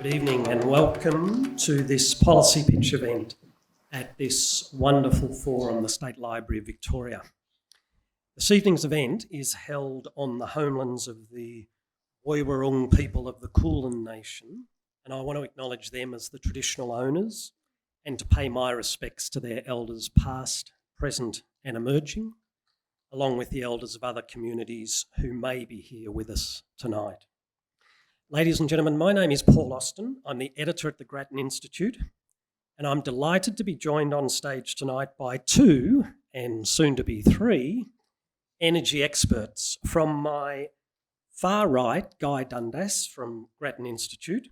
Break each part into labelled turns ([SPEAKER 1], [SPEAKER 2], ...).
[SPEAKER 1] Good evening and welcome to this policy pitch event at this wonderful forum, the State Library of Victoria. This evening's event is held on the homelands of the Woiwurrung people of the Kulin Nation, and I want to acknowledge them as the traditional owners and to pay my respects to their elders past, present and emerging, along with the elders of other communities who may be here with us tonight. Ladies and gentlemen, my name is Paul Austin. I'm the editor at the Grattan Institute, and I'm delighted to be joined on stage tonight by two, and soon to be three, energy experts. From my far right, Guy Dundas from Grattan Institute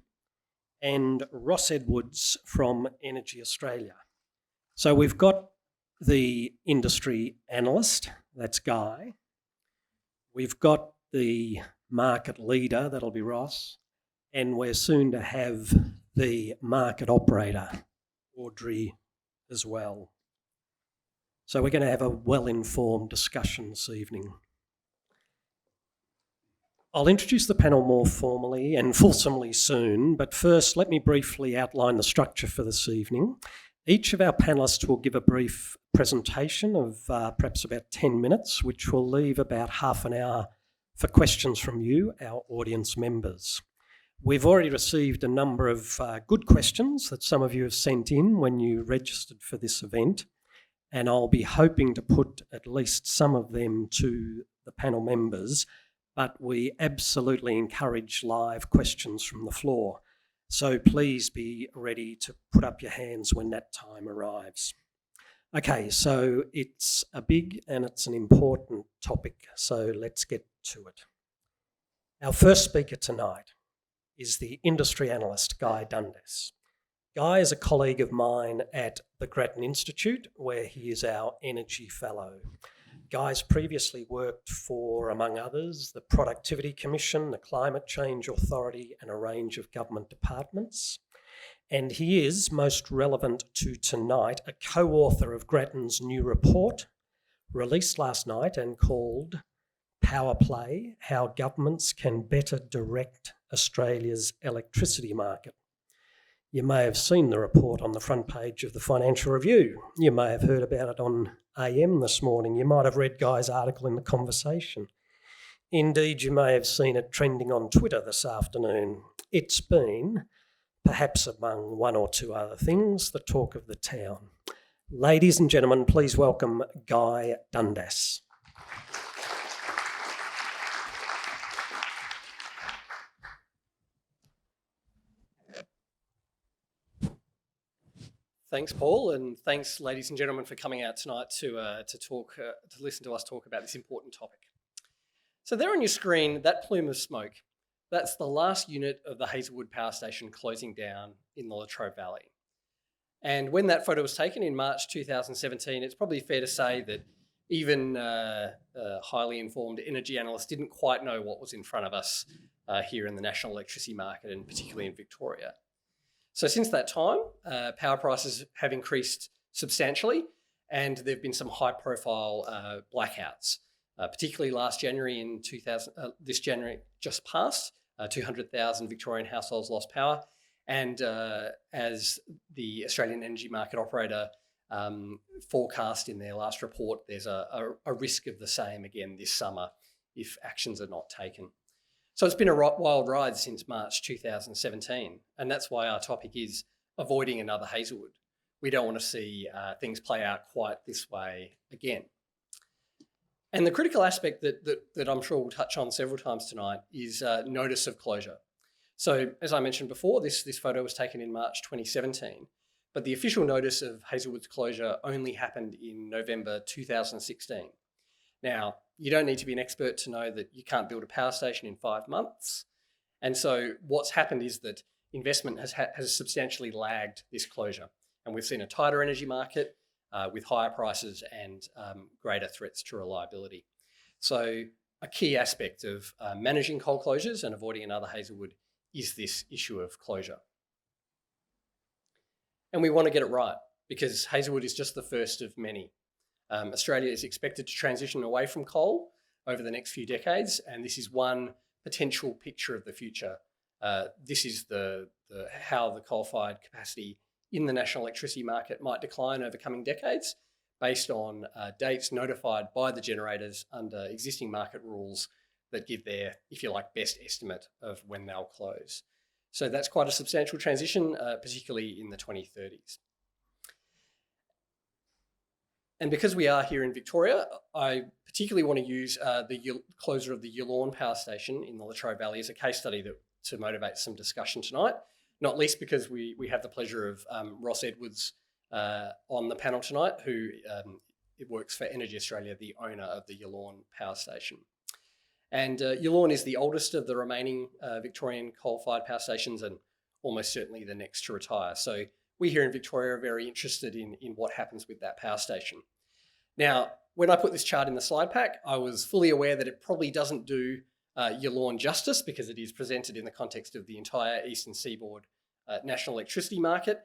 [SPEAKER 1] and Ross Edwards from EnergyAustralia. So we've got the industry analyst, that's Guy. We've got the market leader, that'll be Ross, and we're soon to have the market operator, Audrey, as well. So we're going to have a well-informed discussion this evening. I'll introduce the panel more formally and fulsomely soon, but first let me briefly outline the structure for this evening. Each of our panellists will give a brief presentation of perhaps about 10 minutes, which will leave about half an hour for questions from you, our audience members. We've already received a number of good questions that some of you have sent in when you registered for this event, and I'll be hoping to put at least some of them to the panel members, but we absolutely encourage live questions from the floor. So please be ready to put up your hands when that time arrives. Okay, so it's a big and it's an important topic, so let's get to it. Our first speaker tonight is the industry analyst, Guy Dundas. Guy is a colleague of mine at the Grattan Institute, where he is our energy fellow. Guy's previously worked for, among others, the Productivity Commission, the Climate Change Authority, and a range of government departments. And he is, most relevant to tonight, a co-author of Grattan's new report, released last night and called Power Play: How Governments Can Better Direct Australia's Electricity Market. You may have seen the report on the front page of the Financial Review. You may have heard about it on AM this morning. You might have read Guy's article in The Conversation. Indeed, you may have seen it trending on Twitter this afternoon. It's been, perhaps among one or two other things, the talk of the town. Ladies and gentlemen, please welcome Guy Dundas.
[SPEAKER 2] Thanks, Paul, and thanks, ladies and gentlemen, for coming out tonight to listen to us talk about this important topic. So there on your screen, that plume of smoke, that's the last unit of the Hazelwood power station closing down in the Latrobe Valley. And when that photo was taken in March 2017, it's probably fair to say that even highly informed energy analysts didn't quite know what was in front of us here in the national electricity market, and particularly in Victoria. So since that time, power prices have increased substantially, and there have been some high-profile blackouts, particularly last January this January just passed, 200,000 Victorian households lost power, and as the Australian Energy Market Operator forecast in their last report, there's a risk of the same again this summer if actions are not taken. So it's been a wild ride since March 2017, and that's why our topic is avoiding another Hazelwood. We don't want to see things play out quite this way again. And the critical aspect that I'm sure we'll touch on several times tonight is notice of closure. So as I mentioned before, this photo was taken in March 2017, but the official notice of Hazelwood's closure only happened in November 2016. Now, you don't need to be an expert to know that you can't build a power station in 5 months. And so what's happened is that investment has substantially lagged this closure. And we've seen a tighter energy market with higher prices and greater threats to reliability. So a key aspect of managing coal closures and avoiding another Hazelwood is this issue of closure. And we want to get it right because Hazelwood is just the first of many. Australia is expected to transition away from coal over the next few decades, and this is one potential picture of the future This is how the coal-fired capacity in the national electricity market might decline over coming decades based on dates notified by the generators under existing market rules that give their, if you like, best estimate of when they'll close. So that's quite a substantial transition, particularly in the 2030s. And because we are here in Victoria, I particularly want to use the closure of the Yallourn power station in the Latrobe Valley as a case study to motivate some discussion tonight, not least because we have the pleasure of Ross Edwards on the panel tonight, who works for EnergyAustralia, the owner of the Yallourn power station. And Yallourn is the oldest of the remaining Victorian coal-fired power stations and almost certainly the next to retire. So we here in Victoria are very interested in what happens with that power station. Now, when I put this chart in the slide pack, I was fully aware that it probably doesn't do Yallourn justice because it is presented in the context of the entire Eastern Seaboard national electricity market.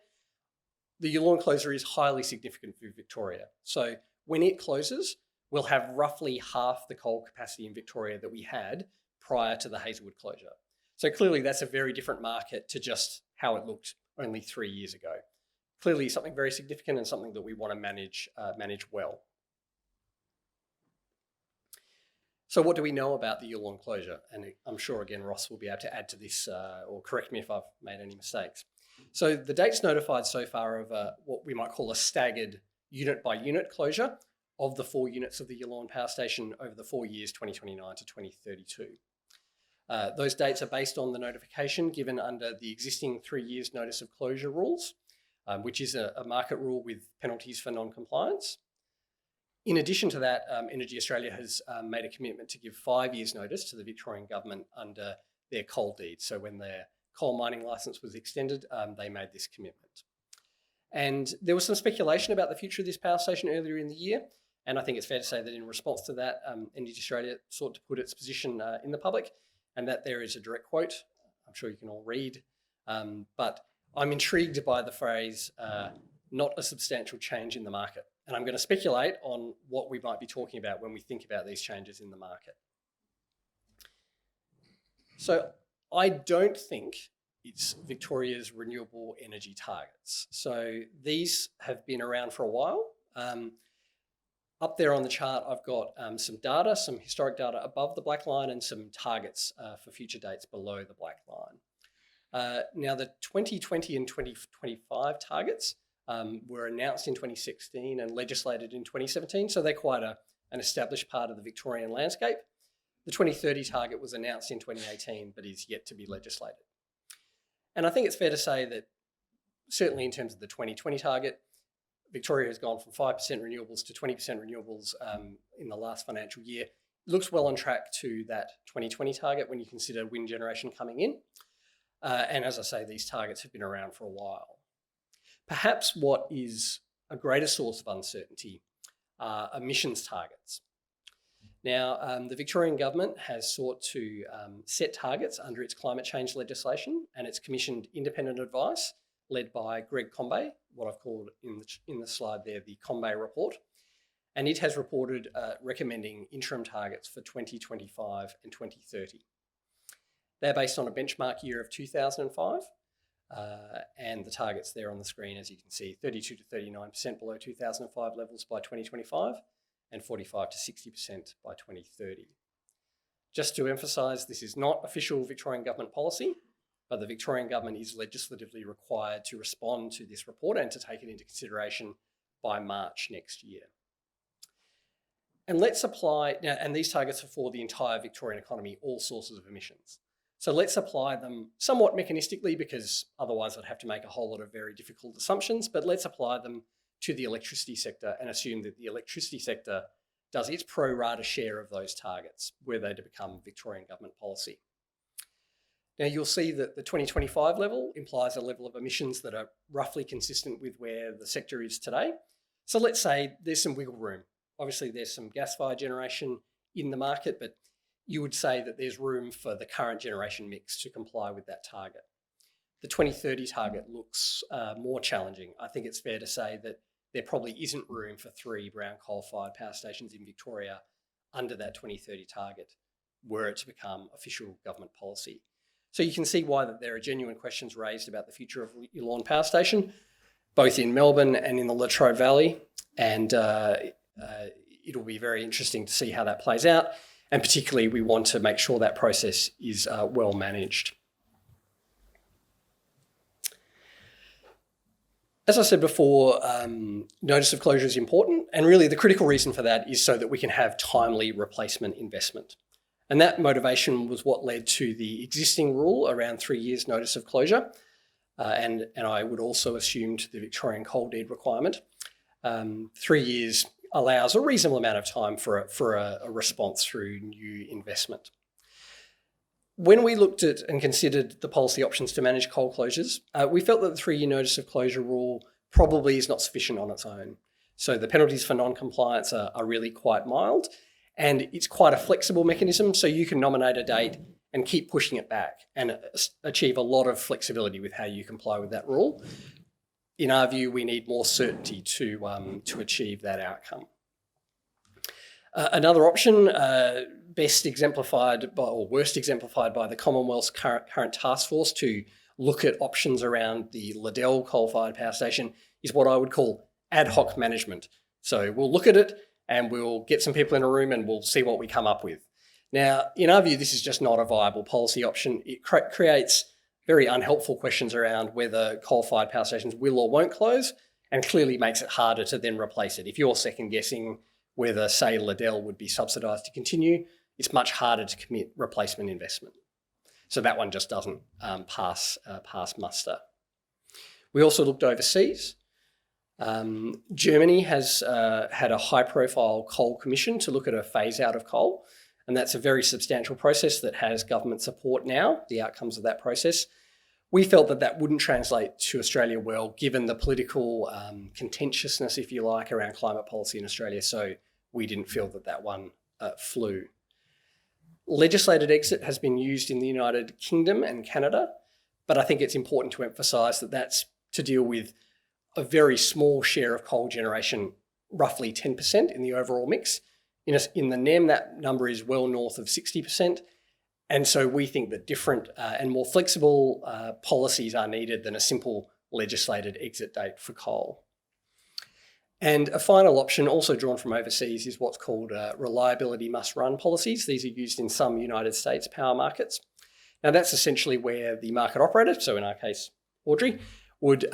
[SPEAKER 2] The Yallourn closure is highly significant for Victoria. So when it closes, we'll have roughly half the coal capacity in Victoria that we had prior to the Hazelwood closure. So clearly that's a very different market to just how it looked only 3 years ago. Clearly something very significant and something that we want to manage well. So what do we know about the Yallourn closure? And I'm sure, again, Ross will be able to add to this or correct me if I've made any mistakes. So the dates notified so far of what we might call a staggered unit-by-unit closure of the 4 units of the Yallourn power station over the 4 years, 2029 to 2032. Those dates are based on the notification given under the existing 3 years notice of closure rules, which is a market rule with penalties for non-compliance. In addition to that, EnergyAustralia has made a commitment to give 5 years notice to the Victorian government under their coal deed. So when their coal mining licence was extended, they made this commitment. And there was some speculation about the future of this power station earlier in the year. And I think it's fair to say that in response to that, EnergyAustralia sought to put its position in the public, and that there is a direct quote. I'm sure you can all read. But I'm intrigued by the phrase, not a substantial change in the market. And I'm going to speculate on what we might be talking about when we think about these changes in the market. So I don't think it's Victoria's renewable energy targets. So these have been around for a while. Up there on the chart, I've got some data, some historic data above the black line and some targets for future dates below the black line. Now, the 2020 and 2025 targets were announced in 2016 and legislated in 2017, so they're quite an established part of the Victorian landscape. The 2030 target was announced in 2018, but is yet to be legislated. And I think it's fair to say that certainly in terms of the 2020 target, Victoria has gone from 5% renewables to 20% renewables in the last financial year. It looks well on track to that 2020 target when you consider wind generation coming in. And as I say, these targets have been around for a while. Perhaps what is a greater source of uncertainty are emissions targets. Now, the Victorian government has sought to set targets under its climate change legislation, and it's commissioned independent advice led by Greg Combay, what I've called in the slide there, the Combay report. And it has reported recommending interim targets for 2025 and 2030. They're based on a benchmark year of 2005, and the targets there on the screen, as you can see, 32 to 39% below 2005 levels by 2025 and 45 to 60% by 2030. Just to emphasise, this is not official Victorian government policy, but the Victorian government is legislatively required to respond to this report and to take it into consideration by March next year. And let's apply, now, and these targets are for the entire Victorian economy, all sources of emissions. So let's apply them somewhat mechanistically because otherwise I'd have to make a whole lot of very difficult assumptions, but let's apply them to the electricity sector and assume that the electricity sector does its pro rata share of those targets were they to become Victorian government policy. Now you'll see that the 2025 level implies a level of emissions that are roughly consistent with where the sector is today. So let's say there's some wiggle room. Obviously there's some gas-fired generation in the market, but you would say that there's room for the current generation mix to comply with that target. The 2030 target looks more challenging. I think it's fair to say that there probably isn't room for 3 brown coal-fired power stations in Victoria under that 2030 target were it to become official government policy. So you can see why that there are genuine questions raised about the future of Yallourn Power Station, both in Melbourne and in the Latrobe Valley. And it'll be very interesting to see how that plays out. And particularly, we want to make sure that process is well managed. As I said before, notice of closure is important. And really, the critical reason for that is so that we can have timely replacement investment. And that motivation was what led to the existing rule around 3 years notice of closure. And I would also assume to the Victorian coal deed requirement. 3 years allows a reasonable amount of time for a response through new investment. When we looked at and considered the policy options to manage coal closures, we felt that the 3-year notice of closure rule probably is not sufficient on its own. So the penalties for non-compliance are really quite mild, and it's quite a flexible mechanism, so you can nominate a date and keep pushing it back and achieve a lot of flexibility with how you comply with that rule. In our view, we need more certainty to achieve that outcome. Another option, best exemplified by, or worst exemplified by the Commonwealth's current task force to look at options around the Liddell coal-fired power station, is what I would call ad hoc management. So we'll look at it and we'll get some people in a room and we'll see what we come up with. Now, in our view, this is just not a viable policy option. It creates very unhelpful questions around whether coal-fired power stations will or won't close, and clearly makes it harder to then replace it. If you're second-guessing whether, say, Liddell would be subsidised to continue, it's much harder to commit replacement investment. So that one just doesn't pass muster. We also looked overseas. Germany has had a high-profile coal commission to look at a phase-out of coal, and that's a very substantial process that has government support now, the outcomes of that process. We felt that that wouldn't translate to Australia well, given the political contentiousness, if you like, around climate policy in Australia, so we didn't feel that that one flew. Legislated exit has been used in the United Kingdom and Canada, but I think it's important to emphasise that that's to deal with a very small share of coal generation, roughly 10% in the overall mix. In the NEM, that number is well north of 60%. And so we think that different and more flexible policies are needed than a simple legislated exit date for coal. And a final option, also drawn from overseas, is what's called reliability must-run policies. These are used in some United States power markets. Now, that's essentially where the market operator, so in our case, Audrey, would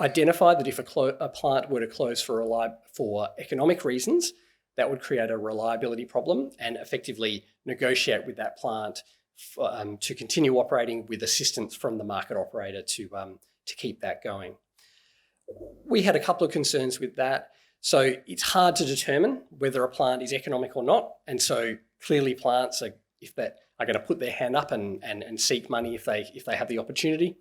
[SPEAKER 2] identify that if a plant were to close for economic reasons, that would create a reliability problem, and effectively negotiate with that plant to continue operating with assistance from the market operator to keep that going. We had a couple of concerns with that. So it's hard to determine whether a plant is economic or not. And so clearly plants are going to put their hand up and seek money if they have the opportunity.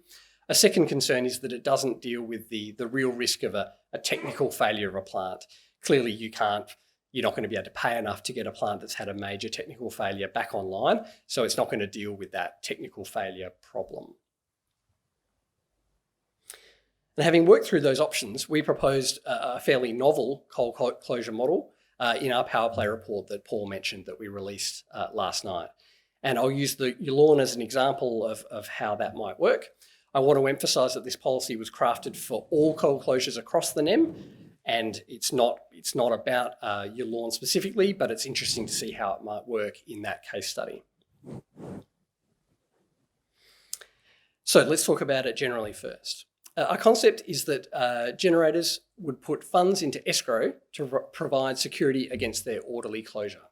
[SPEAKER 2] A second concern is that it doesn't deal with the real risk of a technical failure of a plant. Clearly you're not going to be able to pay enough to get a plant that's had a major technical failure back online. So it's not going to deal with that technical failure problem. And having worked through those options, we proposed a fairly novel coal closure model in our power play report that Paul mentioned that we released last night. And I'll use the Yallourn as an example of how that might work. I want to emphasise that this policy was crafted for all coal closures across the NEM, and it's not about Yallourn specifically, but it's interesting to see how it might work in that case study. So let's talk about it generally first. Our concept is that generators would put funds into escrow to provide security against their orderly closure.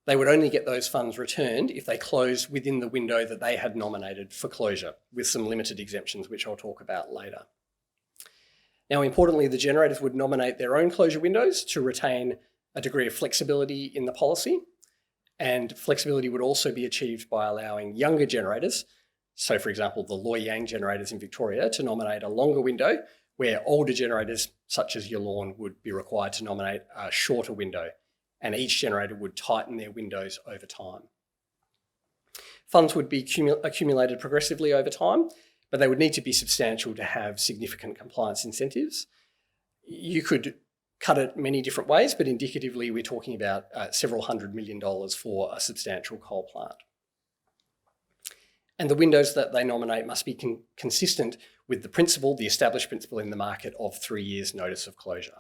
[SPEAKER 2] They would only get those funds returned if they closed within the window that they had nominated for closure, with some limited exemptions, which I'll talk about later. Now, importantly, the generators would nominate their own closure windows to retain a degree of flexibility in the policy, and flexibility would also be achieved by allowing younger generators, so for example, the Loy Yang generators in Victoria, to nominate a longer window, where older generators, such as Yallourn, would be required to nominate a shorter window, and each generator would tighten their windows over time. Funds would be accumulated progressively over time, but they would need to be substantial to have significant compliance incentives. You could cut it many different ways, but indicatively, we're talking about several $100 million for a substantial coal plant. And the windows that they nominate must be consistent with the established principle in the market of 3 years notice of closure.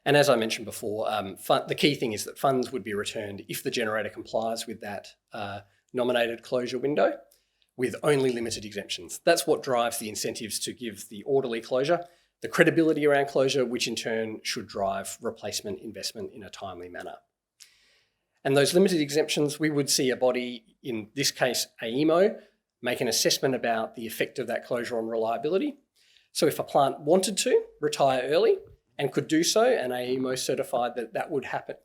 [SPEAKER 2] And as I mentioned before, the key thing is that funds would be returned if the generator complies with that nominated closure window, with only limited exemptions. That's what drives the incentives to give the orderly closure, the credibility around closure, which in turn should drive replacement investment in a timely manner. And those limited exemptions, we would see a body, in this case AEMO, make an assessment about the effect of that closure on reliability. So if a plant wanted to retire early and could do so, and AEMO certified that that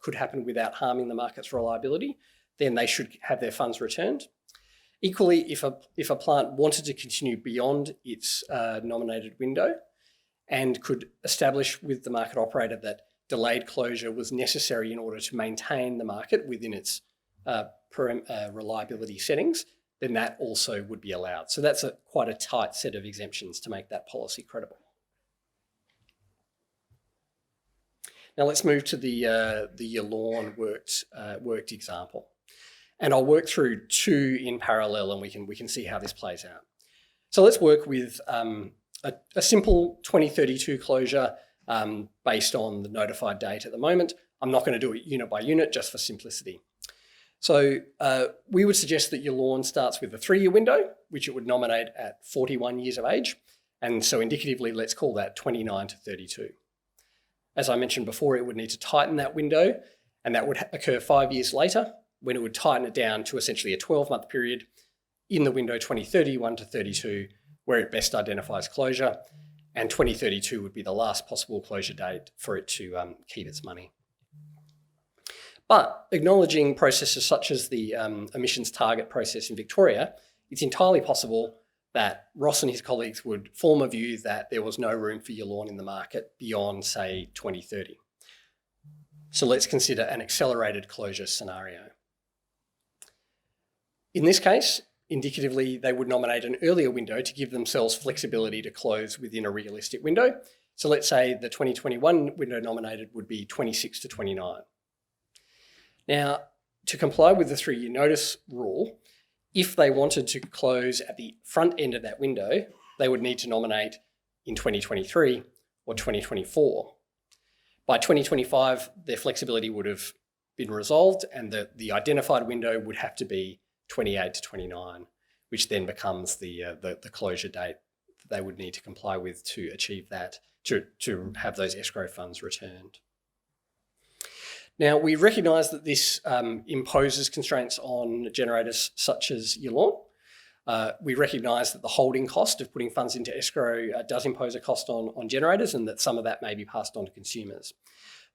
[SPEAKER 2] could happen without harming the market's reliability, then they should have their funds returned. Equally, if a plant wanted to continue beyond its nominated window and could establish with the market operator that delayed closure was necessary in order to maintain the market within its reliability settings, then that also would be allowed. So that's quite a tight set of exemptions to make that policy credible. Now let's move to the Yallourn worked example. And I'll work through two in parallel and we can see how this plays out. So let's work with a simple 2032 closure based on the notified date at the moment. I'm not going to do it unit by unit just for simplicity. So we would suggest that Yallourn starts with a 3-year window, which it would nominate at 41 years of age. And so indicatively, let's call that 29 to 32. As I mentioned before, it would need to tighten that window, and that would occur 5 years later, when it would tighten it down to essentially a 12-month period in the window 2031 to 32, where it best identifies closure, and 2032 would be the last possible closure date for it to keep its money. But acknowledging processes such as the emissions target process in Victoria, it's entirely possible that Ross and his colleagues would form a view that there was no room for Yallourn in the market beyond, say, 2030. So let's consider an accelerated closure scenario. In this case, indicatively, they would nominate an earlier window to give themselves flexibility to close within a realistic window. So let's say the 2021 window nominated would be 26 to 29. Now, to comply with the 3-year notice rule, if they wanted to close at the front end of that window, they would need to nominate in 2023 or 2024. By 2025, their flexibility would have been resolved and the identified window would have to be 28 to 29, which then becomes the closure date that they would need to comply with to achieve that, to have those escrow funds returned. Now, we recognise that this imposes constraints on generators such as Yallourn. We recognise that the holding cost of putting funds into escrow does impose a cost on generators and that some of that may be passed on to consumers.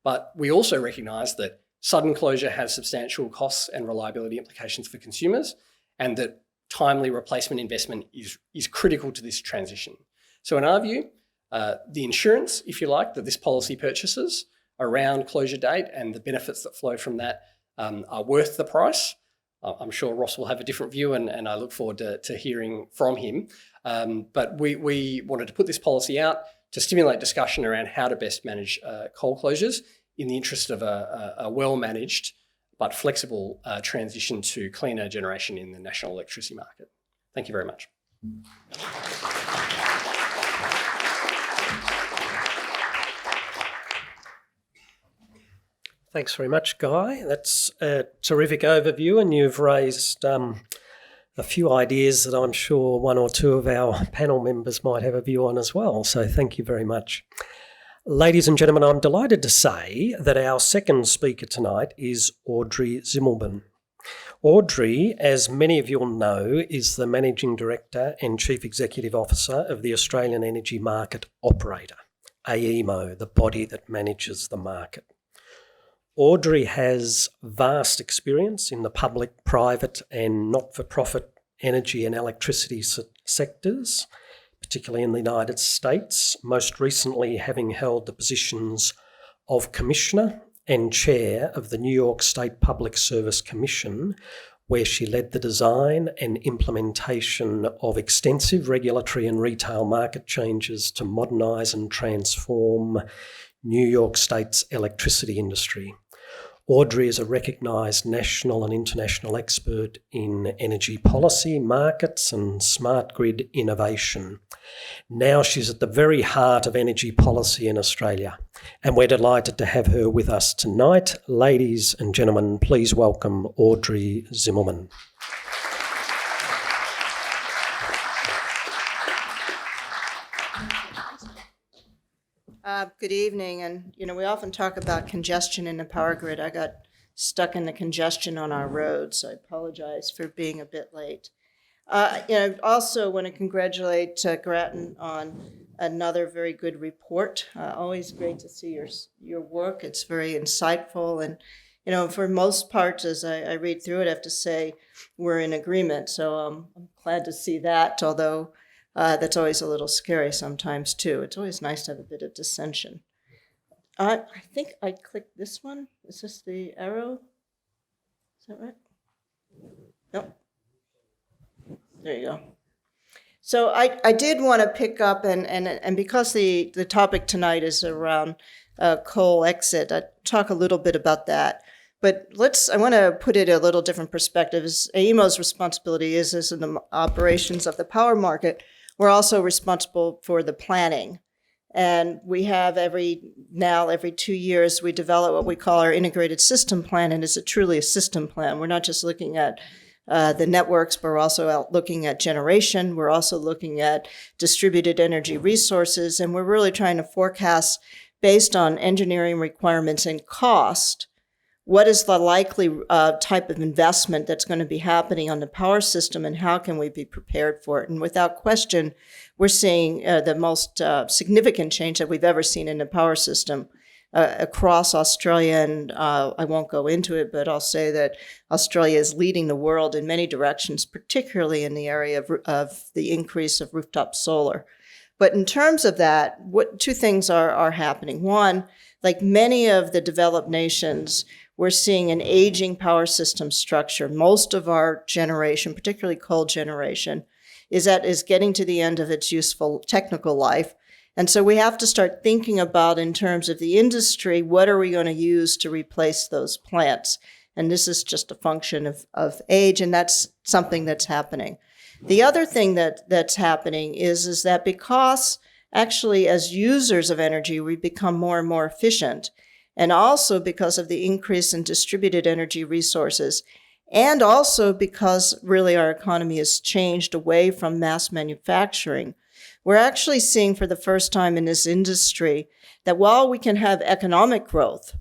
[SPEAKER 2] But we also recognise that sudden closure has substantial costs and reliability implications for consumers, and that timely replacement investment is critical to this transition. So in our view, the insurance, if you like, that this policy purchases around closure date and the benefits that flow from that are worth the price. I'm sure Ross will have a different view and I look forward to hearing from him. But we wanted to put this policy out to stimulate discussion around how to best manage coal closures in the interest of a well-managed but flexible transition to cleaner generation in the national electricity market. Thank you very much.
[SPEAKER 1] Thanks very much, Guy. That's a terrific overview, and you've raised a few ideas that I'm sure one or two of our panel members might have a view on as well. So thank you very much. Ladies and gentlemen, I'm delighted to say that our second speaker tonight is Audrey Zimmelman. Audrey, as many of you will know, is the Managing Director and Chief Executive Officer of the Australian Energy Market Operator, AEMO, the body that manages the market. Audrey has vast experience in the public, private and not-for-profit energy and electricity sectors, particularly in the United States, most recently having held the positions of Commissioner and Chair of the New York State Public Service Commission, where she led the design and implementation of extensive regulatory and retail market changes to modernise and transform New York State's electricity industry. Audrey is a recognised national and international expert in energy policy, markets and smart grid innovation. Now she's at the very heart of energy policy in Australia, and we're delighted to have her with us tonight. Ladies and gentlemen, please welcome Audrey Zimmelman.
[SPEAKER 3] Good evening, and we often talk about congestion in the power grid. I got stuck in the congestion on our road, so I apologize for being a bit late. I also want to congratulate Grattan on another very good report. Always great to see your work. It's very insightful, and for most parts, as I read through it, I have to say we're in agreement. So I'm glad to see that, although that's always a little scary sometimes, too. It's always nice to have a bit of dissension. I think I clicked this one. Is this the arrow? Is that right? Nope. There you go. So I did want to pick up, and because the topic tonight is around coal exit, I'd talk a little bit about that. But I want to put it in a little different perspective. AEMO's responsibility is in the operations of the power market. We're also responsible for the planning. And we have every 2 years, we develop what we call our integrated system plan, and it's truly a system plan. We're not just looking at the networks, but we're also out looking at generation. We're also looking at distributed energy resources, and we're really trying to forecast based on engineering requirements and cost, what is the likely type of investment that's going to be happening on the power system, and how can we be prepared for it? And without question, we're seeing the most significant change that we've ever seen in the power system across Australia. And I won't go into it, but I'll say that Australia is leading the world in many directions, particularly in the area of the increase of rooftop solar. But in terms of that, two things are happening. One, like many of the developed nations, we're seeing an aging power system structure. Most of our generation, particularly coal generation, is getting to the end of its useful technical life. And so we have to start thinking about, in terms of the industry, what are we going to use to replace those plants? And this is just a function of age, and that's something that's happening. The other thing that's happening is that because actually as users of energy, we become more and more efficient, and also because of the increase in distributed energy resources, and also because really our economy has changed away from mass manufacturing, we're actually seeing for the first time in this industry that while we can have economic growth,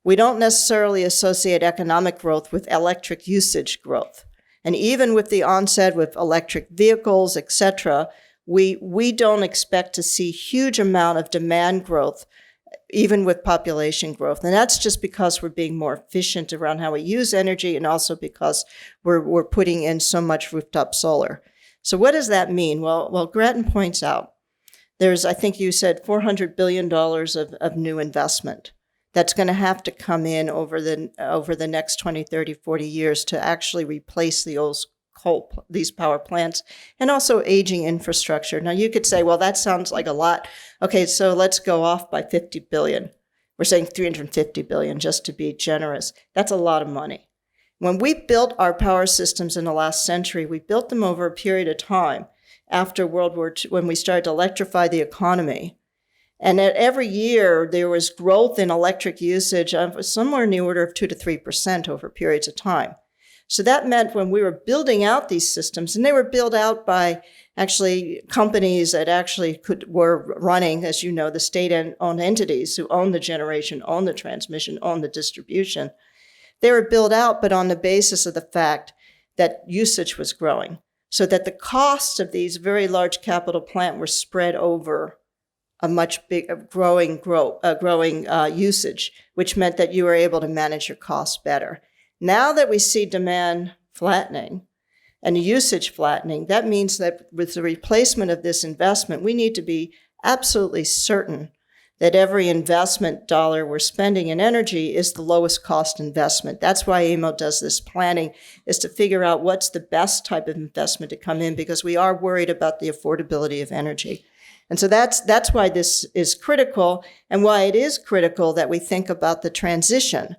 [SPEAKER 3] we don't necessarily associate economic growth with electric usage growth. And even with the onset with electric vehicles, et cetera, we don't expect to see huge amount of demand growth even with population growth. And that's just because we're being more efficient around how we use energy, and also because we're putting in so much rooftop solar. So what does that mean? Well, Grattan points out there's, I think you said, $400 billion of new investment that's going to have to come in over the next 20, 30, 40 years to actually replace these power plants, and also aging infrastructure. Now you could say, well, that sounds like a lot. Okay, so let's go off by 50 billion. We're saying 350 billion just to be generous. That's a lot of money. When we built our power systems in the last century, we built them over a period of time after World War II, when we started to electrify the economy. And every year there was growth in electric usage of somewhere in the order of 2 to 3% over periods of time. So that meant when we were building out these systems, and they were built out by actually companies that actually were running, as you know, the state-owned entities who own the generation, own the transmission, own the distribution. They were built out, but on the basis of the fact that usage was growing, so that the costs of these very large capital plant were spread over a much growing usage, which meant that you were able to manage your costs better. Now that we see demand flattening and usage flattening, that means that with the replacement of this investment, we need to be absolutely certain that every investment dollar we're spending in energy is the lowest cost investment. That's why AEMO does this planning, is to figure out what's the best type of investment to come in, because we are worried about the affordability of energy. And so that's why this is critical, and why it is critical that we think about the transition.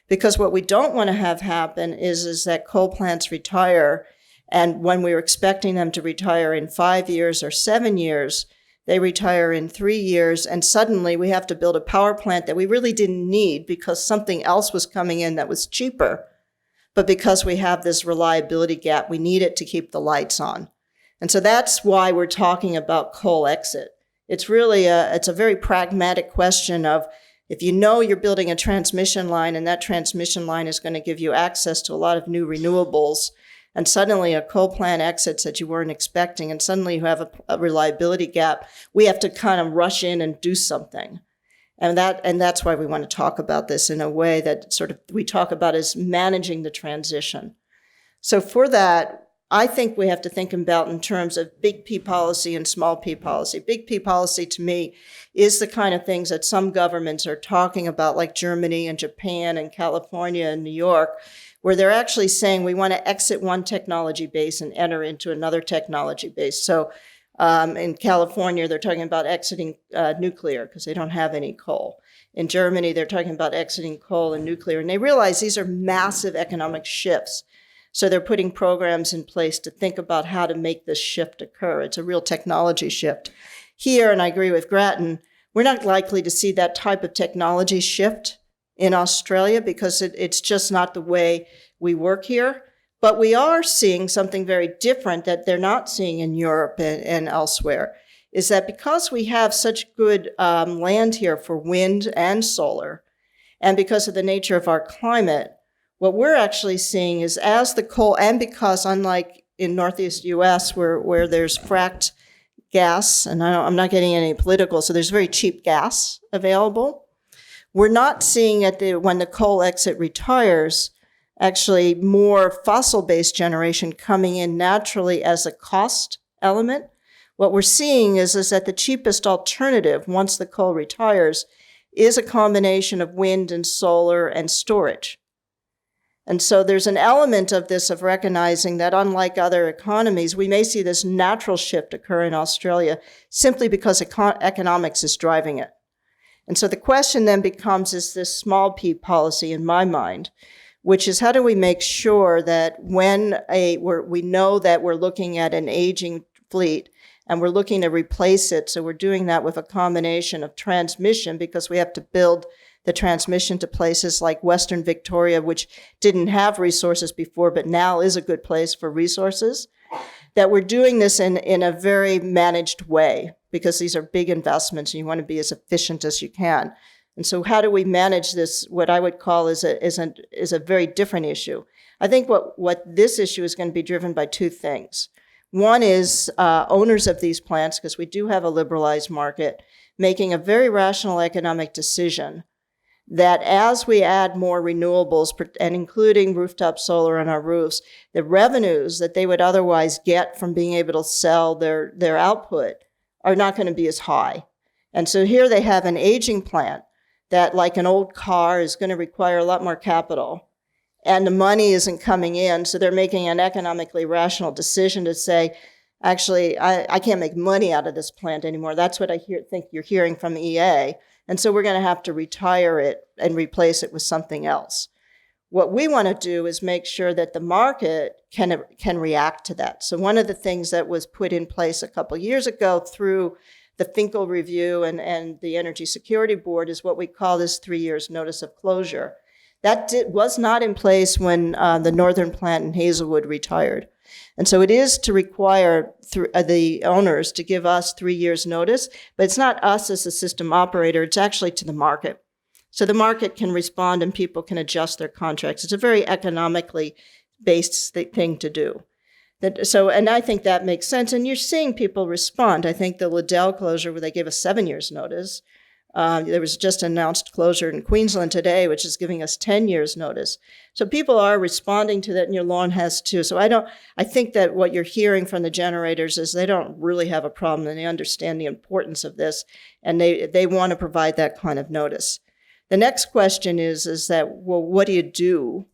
[SPEAKER 3] Because what we don't want to have happen is that coal plants retire, and when we were expecting them to retire in 5 years or 7 years, they retire in 3 years, and suddenly we have to build a power plant that we really didn't need because something else was coming in that was cheaper. But because we have this reliability gap, we need it to keep the lights on. And so that's why we're talking about coal exit. It's really it's a very pragmatic question of, if you know you're building a transmission line and that transmission line is going to give you access to a lot of new renewables, and suddenly a coal plant exits that you weren't expecting, and suddenly you have a reliability gap, we have to kind of rush in and do something. And that's why we want to talk about this in a way that sort of we talk about as managing the transition. So for that, I think we have to think about in terms of big P policy and small p policy. Big P policy to me is the kind of things that some governments are talking about, like Germany and Japan and California and New York, where they're actually saying we want to exit one technology base and enter into another technology base. So in California, they're talking about exiting nuclear because they don't have any coal. In Germany, they're talking about exiting coal and nuclear, and they realize these are massive economic shifts. So they're putting programs in place to think about how to make this shift occur. It's a real technology shift. Here, and I agree with Grattan, we're not likely to see that type of technology shift in Australia because it's just not the way we work here. But we are seeing something very different that they're not seeing in Europe and elsewhere, is that because we have such good land here for wind and solar, and because of the nature of our climate, what we're actually seeing is as the coal, and because unlike in Northeast US where there's fracked gas, and I'm not getting any political, so there's very cheap gas available, we're not seeing when the coal exit retires, actually more fossil-based generation coming in naturally as a cost element. What we're seeing is that the cheapest alternative, once the coal retires, is a combination of wind and solar and storage. And so there's an element of this of recognizing that unlike other economies, we may see this natural shift occur in Australia simply because economics is driving it. And so the question then becomes, is this small p policy in my mind, which is how do we make sure that when we know that we're looking at an aging fleet and we're looking to replace it, so we're doing that with a combination of transmission because we have to build the transmission to places like Western Victoria, which didn't have resources before, but now is a good place for resources, that we're doing this in a very managed way because these are big investments and you want to be as efficient as you can. And so how do we manage this, what I would call is a very different issue. I think what this issue is going to be driven by two things. One is owners of these plants, because we do have a liberalized market, making a very rational economic decision that as we add more renewables, and including rooftop solar on our roofs, the revenues that they would otherwise get from being able to sell their output are not going to be as high. And so here they have an aging plant that, like an old car, is going to require a lot more capital. And the money isn't coming in, so they're making an economically rational decision to say, actually, I can't make money out of this plant anymore. That's what I think you're hearing from EA. And so we're going to have to retire it and replace it with something else. What we want to do is make sure that the market can react to that. So one of the things that was put in place a couple of years ago through the Finkel Review and the Energy Security Board is what we call this 3 years notice of closure. That was not in place when the northern plant in Hazelwood retired. And so it is to require the owners to give us 3 years notice, but it's not us as a system operator, it's actually to the market. So the market can respond and people can adjust their contracts. It's a very economically based thing to do. And I think that makes sense. And you're seeing people respond. I think the Liddell closure, where they gave us 7 years notice, there was just announced closure in Queensland today, which is giving us 10 years notice. So people are responding to that, and Yallourn has too. So I think that what you're hearing from the generators is they don't really have a problem, and they understand the importance of this, and they want to provide that kind of notice. The next question is that, well, what do you do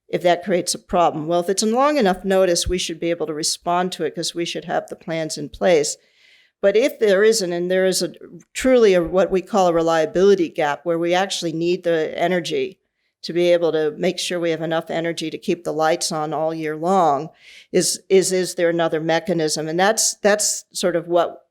[SPEAKER 3] if that creates a problem? Well, if it's a long enough notice, we should be able to respond to it because we should have the plans in place. But if there isn't, and there is truly what we call a reliability gap, where we actually need the energy to be able to make sure we have enough energy to keep the lights on all year long, is there another mechanism? And that's sort of what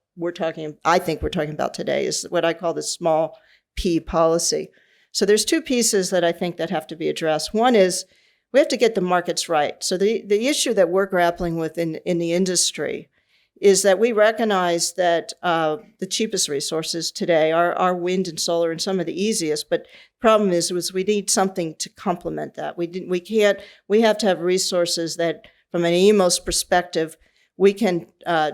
[SPEAKER 3] I think we're talking about today, is what I call the small P policy. So there's two pieces that I think that have to be addressed. One is we have to get the markets right. So the issue that we're grappling with in the industry is that we recognize that the cheapest resources today are wind and solar, and some of the easiest. But the problem is we need something to complement that. We have to have resources that, from an AEMO's perspective, we can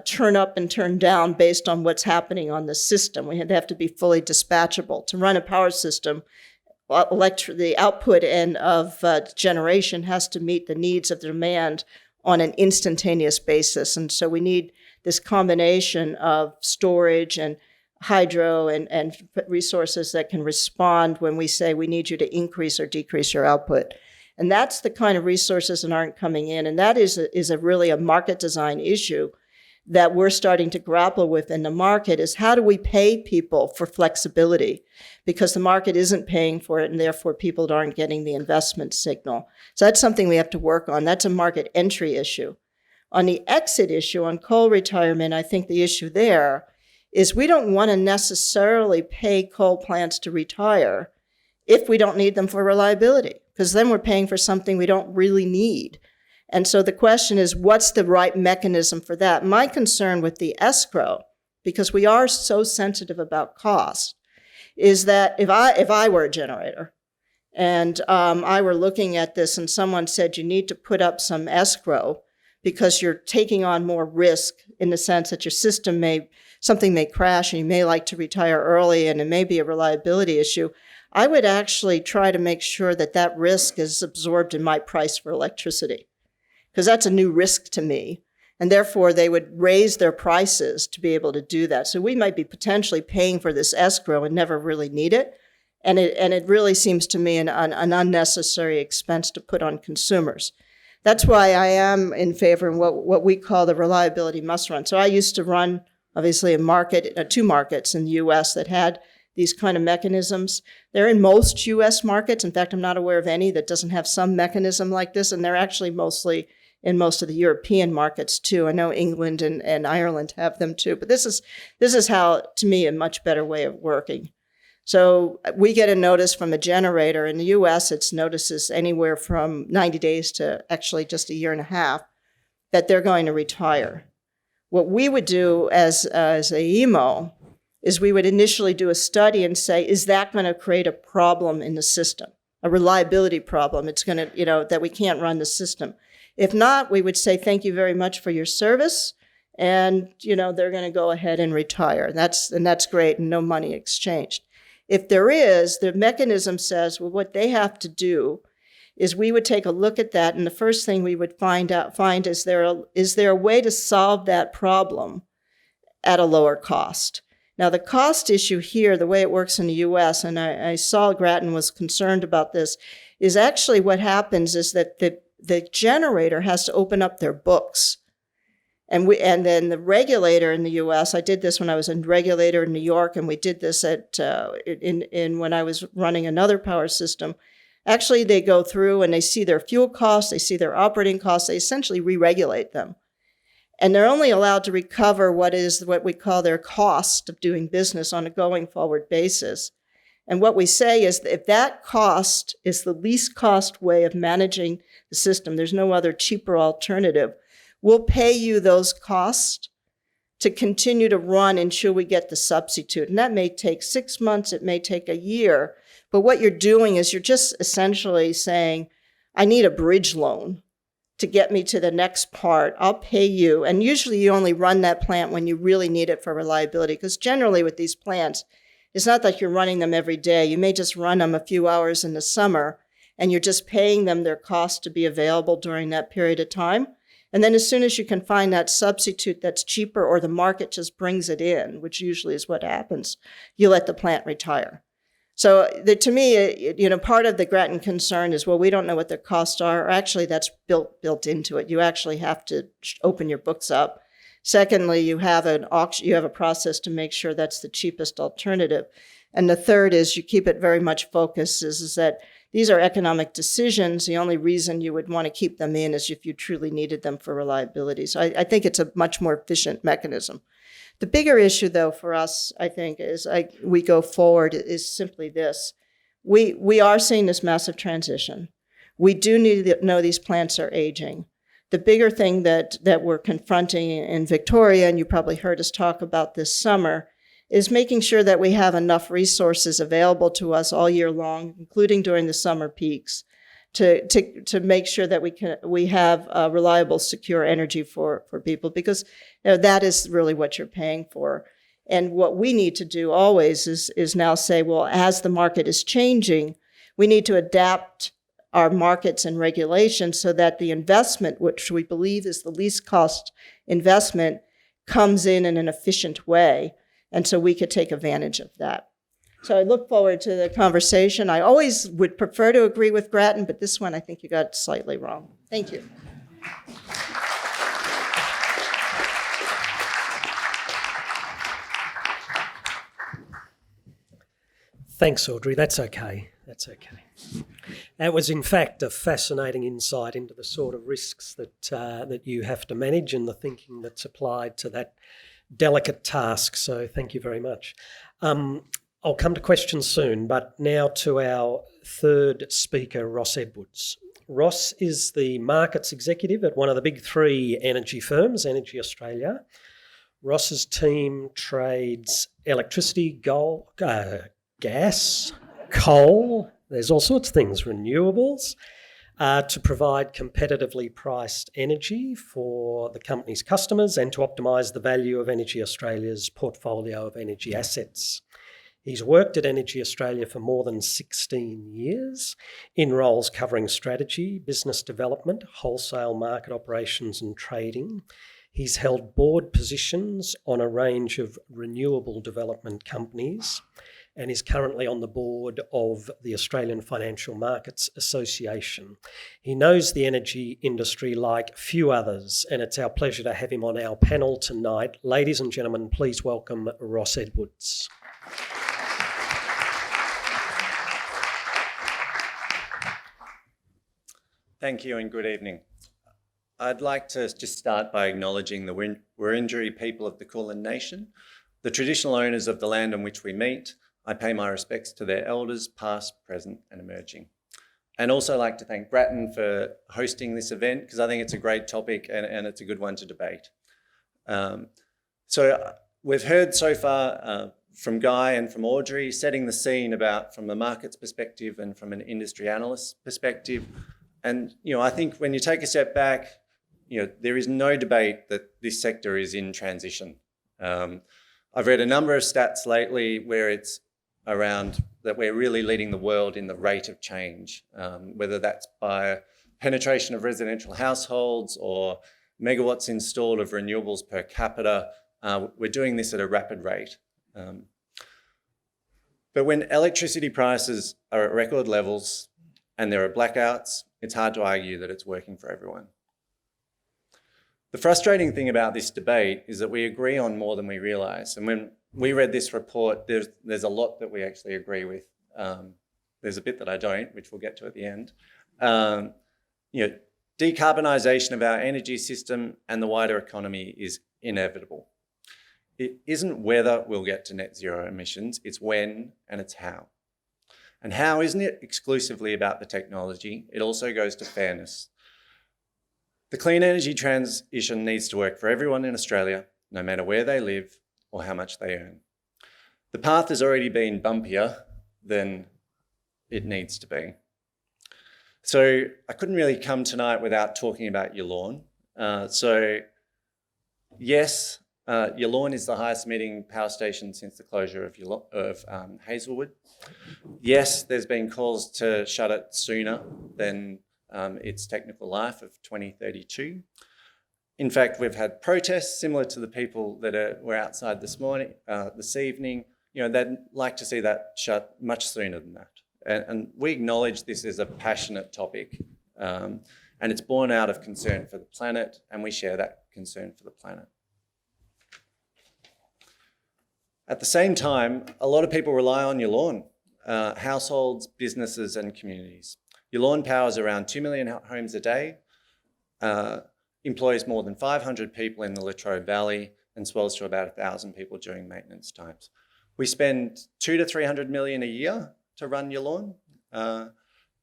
[SPEAKER 3] turn up and turn down based on what's happening on the system. We have to be fully dispatchable. To run a power system, the output end of generation has to meet the needs of the demand on an instantaneous basis. And so we need this combination of storage and hydro and resources that can respond when we say we need you to increase or decrease your output. And that's the kind of resources that aren't coming in. And that is really a market design issue that we're starting to grapple with in the market, is how do we pay people for flexibility? Because the market isn't paying for it, and therefore people aren't getting the investment signal. So that's something we have to work on. That's a market entry issue. On the exit issue, on coal retirement, I think the issue there is we don't want to necessarily pay coal plants to retire if we don't need them for reliability, because then we're paying for something we don't really need. And so the question is, what's the right mechanism for that? My concern with the escrow, because we are so sensitive about cost, is that if I were a generator and I were looking at this and someone said you need to put up some escrow because you're taking on more risk in the sense that your system something may crash and you may like to retire early and it may be a reliability issue, I would actually try to make sure that risk is absorbed in my price for electricity, because that's a new risk to me. And therefore, they would raise their prices to be able to do that. So we might be potentially paying for this escrow and never really need it. And it really seems to me an unnecessary expense to put on consumers. That's why I am in favor of what we call the reliability must run. So I used to run, obviously, two markets in the U.S. that had these kind of mechanisms. They're in most U.S. markets. In fact, I'm not aware of any that doesn't have some mechanism like this, and they're actually mostly in most of the European markets too. I know England and Ireland have them too, but this is how, to me, a much better way of working. So we get a notice from a generator. In the U.S., it's notices anywhere from 90 days to actually just a year and a half that they're going to retire. What we would do as AEMO is we would initially do a study and say, is that going to create a problem in the system, a reliability problem? It's going to, that we can't run the system. If not, we would say, thank you very much for your service. And, they're going to go ahead and retire. That's great, and no money exchanged. If there is, the mechanism says, well, what they have to do is we would take a look at that. And the first thing we would find is there a way to solve that problem at a lower cost? Now, the cost issue here, the way it works in the U.S., and I saw Grattan was concerned about this, is actually what happens is that the generator has to open up their books. And then the regulator in the U.S., I did this when I was a regulator in New York, and we did this when I was running another power system. Actually, they go through and they see their fuel costs, they see their operating costs, they essentially re-regulate them. And they're only allowed to recover what we call their cost of doing business on a going forward basis. And what we say is that if that cost is the least cost way of managing the system, there's no other cheaper alternative, we'll pay you those costs to continue to run until we get the substitute. And that may take 6 months, it may take a year. But what you're doing is you're just essentially saying, I need a bridge loan to get me to the next part. I'll pay you. And usually you only run that plant when you really need it for reliability, because generally with these plants, it's not that you're running them every day. You may just run them a few hours in the summer, and you're just paying them their cost to be available during that period of time. And then as soon as you can find that substitute that's cheaper, or the market just brings it in, which usually is what happens, you let the plant retire. So to me, part of the Grattan concern is, well, we don't know what their costs are. Or actually, that's built into it. You actually have to open your books up. Secondly, you have an auction. You have a process to make sure that's the cheapest alternative. And the third is you keep it very much focused. Is that these are economic decisions. The only reason you would want to keep them in is if you truly needed them for reliability. So I think it's a much more efficient mechanism. The bigger issue, though, for us, I think, as we go forward is simply this. We are seeing this massive transition. We do need to know these plants are aging. The bigger thing that we're confronting in Victoria, and you probably heard us talk about this summer, is making sure that we have enough resources available to us all year long, including during the summer peaks, to make sure that we have reliable, secure energy for people, because that is really what you're paying for. And what we need to do always is now say, well, as the market is changing, we need to adapt our markets and regulations so that the investment, which we believe is the least cost investment, comes in an efficient way. And so we could take advantage of that. So I look forward to the conversation. I always would prefer to agree with Grattan, but this one I think you got it slightly wrong. Thank you.
[SPEAKER 1] Thanks, Audrey. That's okay. That's okay. That was, in fact, a fascinating insight into the sort of risks that you have to manage and the thinking that's applied to that delicate task. So thank you very much. I'll come to questions soon, but now to our third speaker, Ross Edwards. Ross is the markets executive at one of the big three energy firms, EnergyAustralia. Ross's team trades electricity, gas, coal, there's all sorts of things, renewables, to provide competitively priced energy for the company's customers and to optimise the value of EnergyAustralia's portfolio of energy assets. He's worked at EnergyAustralia for more than 16 years in roles covering strategy, business development, wholesale market operations and trading. He's held board positions on a range of renewable development companies and is currently on the board of the Australian Financial Markets Association. He knows the energy industry like few others, and it's our pleasure to have him on our panel tonight. Ladies and gentlemen, please welcome Ross Edwards.
[SPEAKER 4] Thank you and good evening. I'd like to just start by acknowledging the Wurundjeri people of the Kulin Nation, the traditional owners of the land on which we meet. I pay my respects to their elders, past, present and emerging. And also like to thank Grattan for hosting this event because I think it's a great topic and it's a good one to debate. So we've heard so far from Guy and from Audrey setting the scene about from the markets perspective and from an industry analyst perspective. And, I think when you take a step back, there is no debate that this sector is in transition. I've read a number of stats lately where it's around that we're really leading the world in the rate of change, whether that's by penetration of residential households or megawatts installed of renewables per capita. We're doing this at a rapid rate. But when electricity prices are at record levels and there are blackouts, it's hard to argue that it's working for everyone. The frustrating thing about this debate is that we agree on more than we realise. And when we read this report, there's a lot that we actually agree with. There's a bit that I don't, which we'll get to at the end. Decarbonisation of our energy system and the wider economy is inevitable. It isn't whether we'll get to net zero emissions, it's when and it's how. And how isn't it exclusively about the technology, it also goes to fairness. The clean energy transition needs to work for everyone in Australia, no matter where they live or how much they earn. The path has already been bumpier than it needs to be. So I couldn't really come tonight without talking about Yallourn. Yes, Yallourn is the highest emitting power station since the closure of Hazelwood. Yes, there's been calls to shut it sooner than its technical life of 2032. In fact, we've had protests similar to the people that were outside this evening. They'd like to see that shut much sooner than that. And we acknowledge this is a passionate topic and it's born out of concern for the planet, and we share that concern for the planet. At the same time, a lot of people rely on Yallourn. households, businesses and communities. Yallourn powers around 2 million homes a day, employs more than 500 people in the Latrobe Valley and swells to about 1,000 people during maintenance times. We spend 200 to 300 million a year to run Yallourn.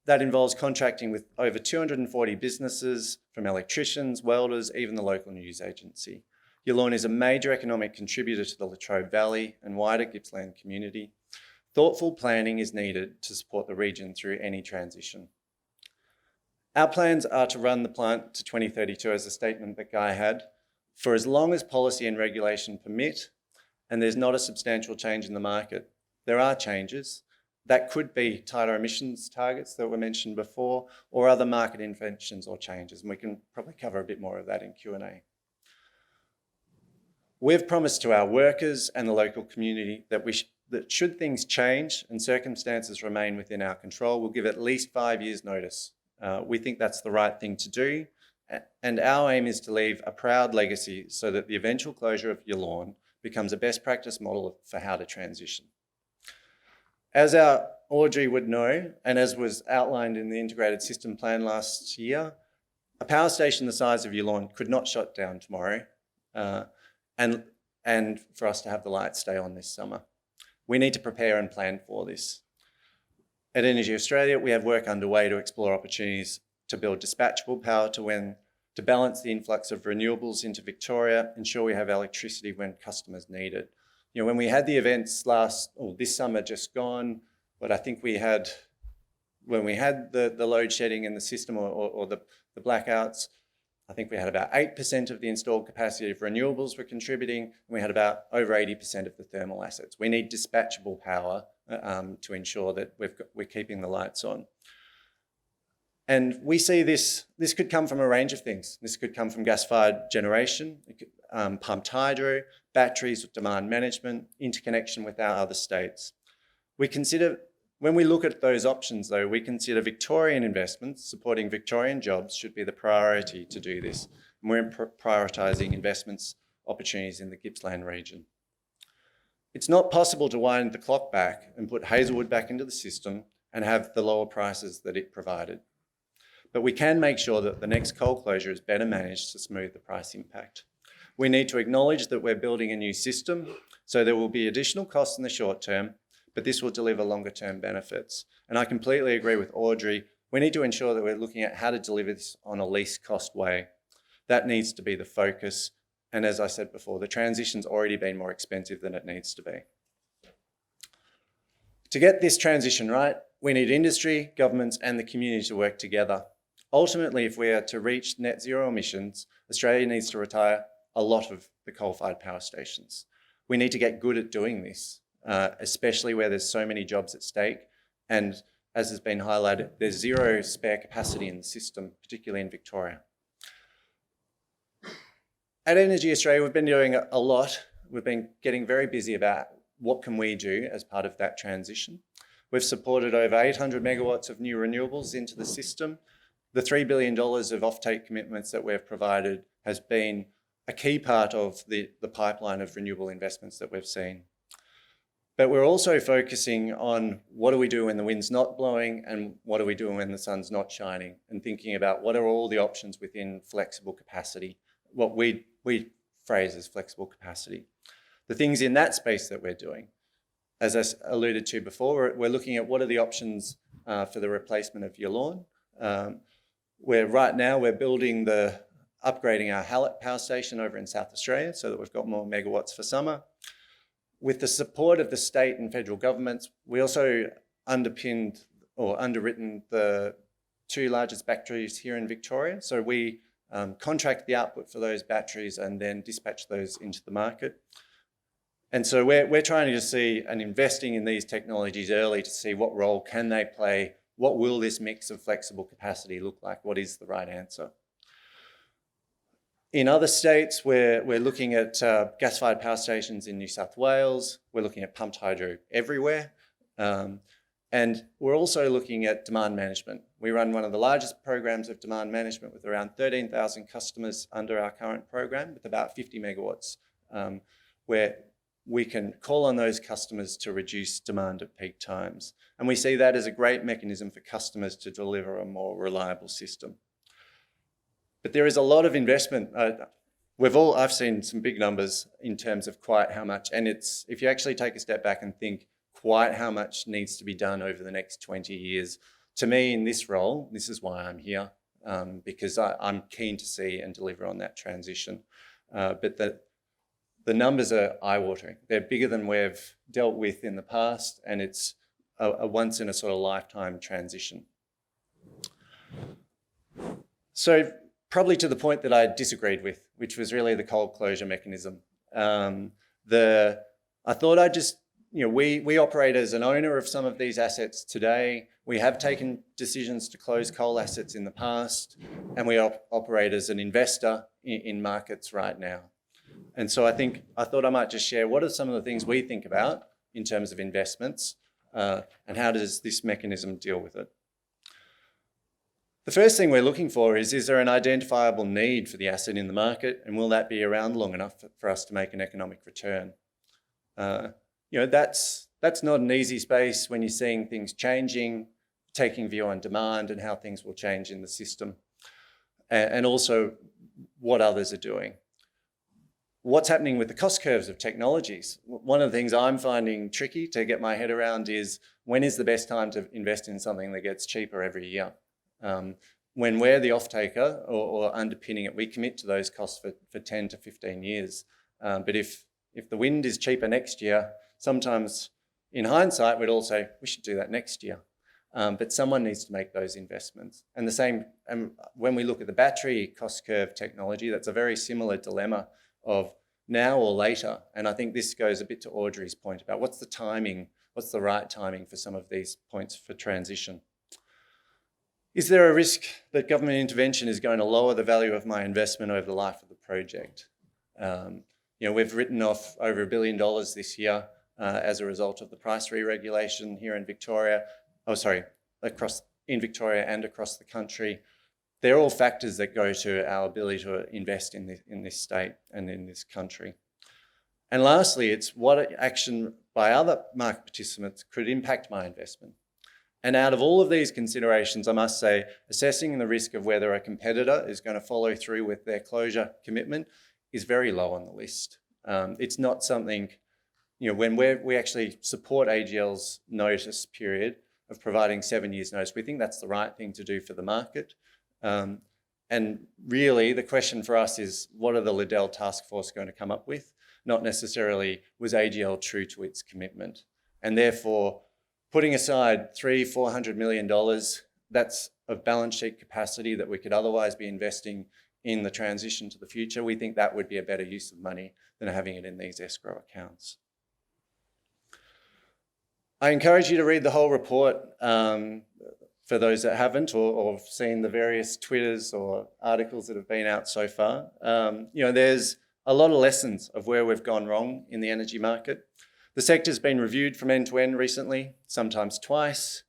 [SPEAKER 4] That involves contracting with over 240 businesses, from electricians, welders, even the local news agency. Yallourn is a major economic contributor to the Latrobe Valley and wider Gippsland community. Thoughtful planning is needed to support the region through any transition. Our plans are to run the plant to 2032, as the statement that Guy had, for as long as policy and regulation permit, and there's not a substantial change in the market. There are changes. That could be tighter emissions targets that were mentioned before, or other market interventions or changes, and we can probably cover a bit more of that in Q&A. We've promised to our workers and the local community that that should things change and circumstances remain within our control, we'll give at least 5 years' notice. We think that's the right thing to do, and our aim is to leave a proud legacy so that the eventual closure of Yallourn becomes a best practice model for how to transition. As our Audrey would know, and as was outlined in the integrated system plan last year, a power station the size of Yallourn could not shut down tomorrow, and for us to have the lights stay on this summer. We need to prepare and plan for this. At EnergyAustralia, we have work underway to explore opportunities to build dispatchable power to balance the influx of renewables into Victoria, ensure we have electricity when customers need it. You know, when we had the events this summer just gone, but I think when we had the load shedding in the system or the blackouts, I think we had about 8% of the installed capacity of renewables were contributing, and we had about over 80% of the thermal assets. We need dispatchable power to ensure that we're keeping the lights on. And we see this could come from a range of things. This could come from gas-fired generation, pumped hydro, batteries with demand management, interconnection with our other states. When we look at those options though, we consider Victorian investments supporting Victorian jobs should be the priority to do this. And we're prioritising investments opportunities in the Gippsland region. It's not possible to wind the clock back and put Hazelwood back into the system and have the lower prices that it provided. But we can make sure that the next coal closure is better managed to smooth the price impact. We need to acknowledge that we're building a new system, so there will be additional costs in the short term, but this will deliver longer term benefits. And I completely agree with Audrey. We need to ensure that we're looking at how to deliver this on a least cost way. That needs to be the focus. And as I said before, the transition's already been more expensive than it needs to be. To get this transition right, we need industry, governments, and the community to work together. Ultimately, if we are to reach net zero emissions, Australia needs to retire a lot of the coal-fired power stations. We need to get good at doing this, especially where there's so many jobs at stake. And as has been highlighted, there's zero spare capacity in the system, particularly in Victoria. At EnergyAustralia, we've been doing a lot. We've been getting very busy about what can we do as part of that transition. We've supported over 800 megawatts of new renewables into the system. The $3 billion of offtake commitments that we've provided has been a key part of the pipeline of renewable investments that we've seen. But we're also focusing on what do we do when the wind's not blowing and what do we do when the sun's not shining, and thinking about what are all the options within flexible capacity, what we phrase as flexible capacity. The things in that space that we're doing, as I alluded to before, we're looking at what are the options for the replacement of Yallourn. Right now we're upgrading our Hallett power station over in South Australia so that we've got more megawatts for summer. With the support of the state and federal governments, we also underwritten the 2 largest batteries here in Victoria. So we contract the output for those batteries and then dispatch those into the market. And so we're trying to see and investing in these technologies early to see what role can they play. What will this mix of flexible capacity look like? What is the right answer? In other states, we're looking at gas-fired power stations in New South Wales. We're looking at pumped hydro everywhere. And we're also looking at demand management. We run one of the largest programs of demand management with around 13,000 customers under our current program with about 50 megawatts, where we can call on those customers to reduce demand at peak times. And we see that as a great mechanism for customers to deliver a more reliable system. But there is a lot of investment. I've seen some big numbers in terms of quite how much, and it's, if you actually take a step back and think quite how much needs to be done over the next 20 years. To me, in this role, this is why I'm here, because I'm keen to see and deliver on that transition. But the numbers are eye-watering. They're bigger than we've dealt with in the past, and it's a once in a sort of lifetime transition. So probably to the point that I disagreed with, which was really the cold closure mechanism. I thought I'd just, we operate as an owner of some of these assets today. We have taken decisions to close coal assets in the past, and we operate as an investor in markets right now. And so I thought I might just share what are some of the things we think about in terms of investments, and how does this mechanism deal with it. The first thing we're looking for is there an identifiable need for the asset in the market, and will that be around long enough for us to make an economic return? That's not an easy space when you're seeing things changing, taking view on demand and how things will change in the system, and also what others are doing. What's happening with the cost curves of technologies? One of the things I'm finding tricky to get my head around is when is the best time to invest in something that gets cheaper every year? When we're the off-taker or underpinning it, we commit to those costs for 10 to 15 years. But if the wind is cheaper next year, sometimes in hindsight, we'd all say, we should do that next year. But someone needs to make those investments. And the same, when we look at the battery cost curve technology, that's a very similar dilemma of now or later. And I think this goes a bit to Audrey's point about what's the timing, what's the right timing for some of these points for transition. Is there a risk that government intervention is going to lower the value of my investment over the life of the project? We've written off over $1 billion this year as a result of the price re-regulation here in Victoria. In Victoria and across the country. They're all factors that go to our ability to invest in this state and in this country. And lastly, it's what action by other market participants could impact my investment. And out of all of these considerations, I must say, assessing the risk of whether a competitor is going to follow through with their closure commitment is very low on the list. It's not something, when we actually support AGL's notice period of providing 7 years notice, we think that's the right thing to do for the market. And really the question for us is, what are the Liddell Task Force going to come up with? Not necessarily, was AGL true to its commitment? And therefore, putting aside $300-400 million, that's of balance sheet capacity that we could otherwise be investing in the transition to the future. We think that would be a better use of money than having it in these escrow accounts. I encourage you to read the whole report for those that haven't or seen the various Twitters or articles that have been out so far. There's a lot of lessons of where we've gone wrong in the energy market. The sector's been reviewed from end to end recently, sometimes twice.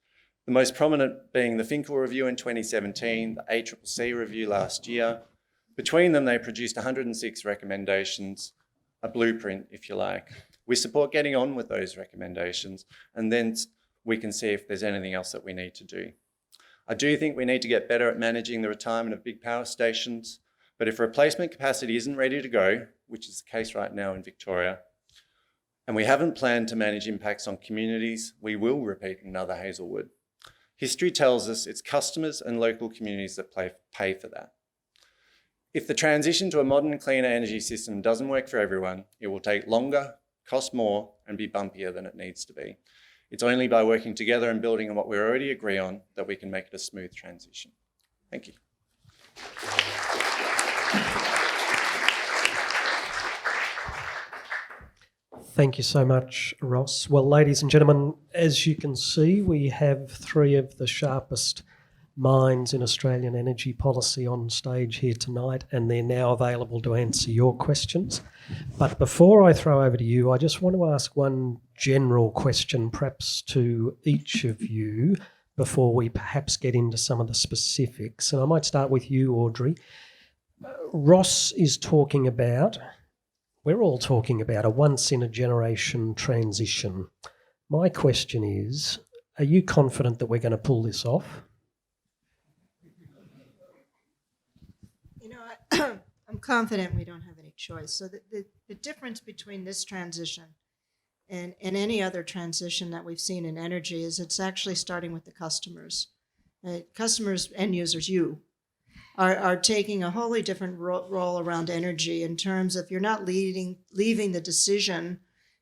[SPEAKER 4] The most prominent being the Finkel review in 2017, the ACCC review last year. Between them, they produced 106 recommendations, a blueprint, if you like. We support getting on with those recommendations, and then we can see if there's anything else that we need to do. I do think we need to get better at managing the retirement of big power stations, but if replacement capacity isn't ready to go, which is the case right now in Victoria, and we haven't planned to manage impacts on communities, we will repeat another Hazelwood. History tells us it's customers and local communities that pay for that. If the transition to a modern, cleaner energy system doesn't work for everyone, it will take longer, cost more, and be bumpier than it needs to be. It's only by working together and building on what we already agree on that we can make it a smooth transition. Thank you.
[SPEAKER 1] Thank you so much, Ross. Well, ladies and gentlemen, as you can see, we have three of the sharpest minds in Australian energy policy on stage here tonight, and they're now available to answer your questions. But before I throw over to you, I just want to ask one general question, perhaps to each of you, before we perhaps get into some of the specifics. And I might start with you, Audrey. Ross is talking about we're all talking about a once-in-a-generation transition. My question is, are you confident that we're going to pull this off?
[SPEAKER 3] You know, I'm confident we don't have any choice. So the difference between this transition and any other transition that we've seen in energy is it's actually starting with the customers. Customers, end users, you, are taking a wholly different role around energy in terms of you're not leaving the decision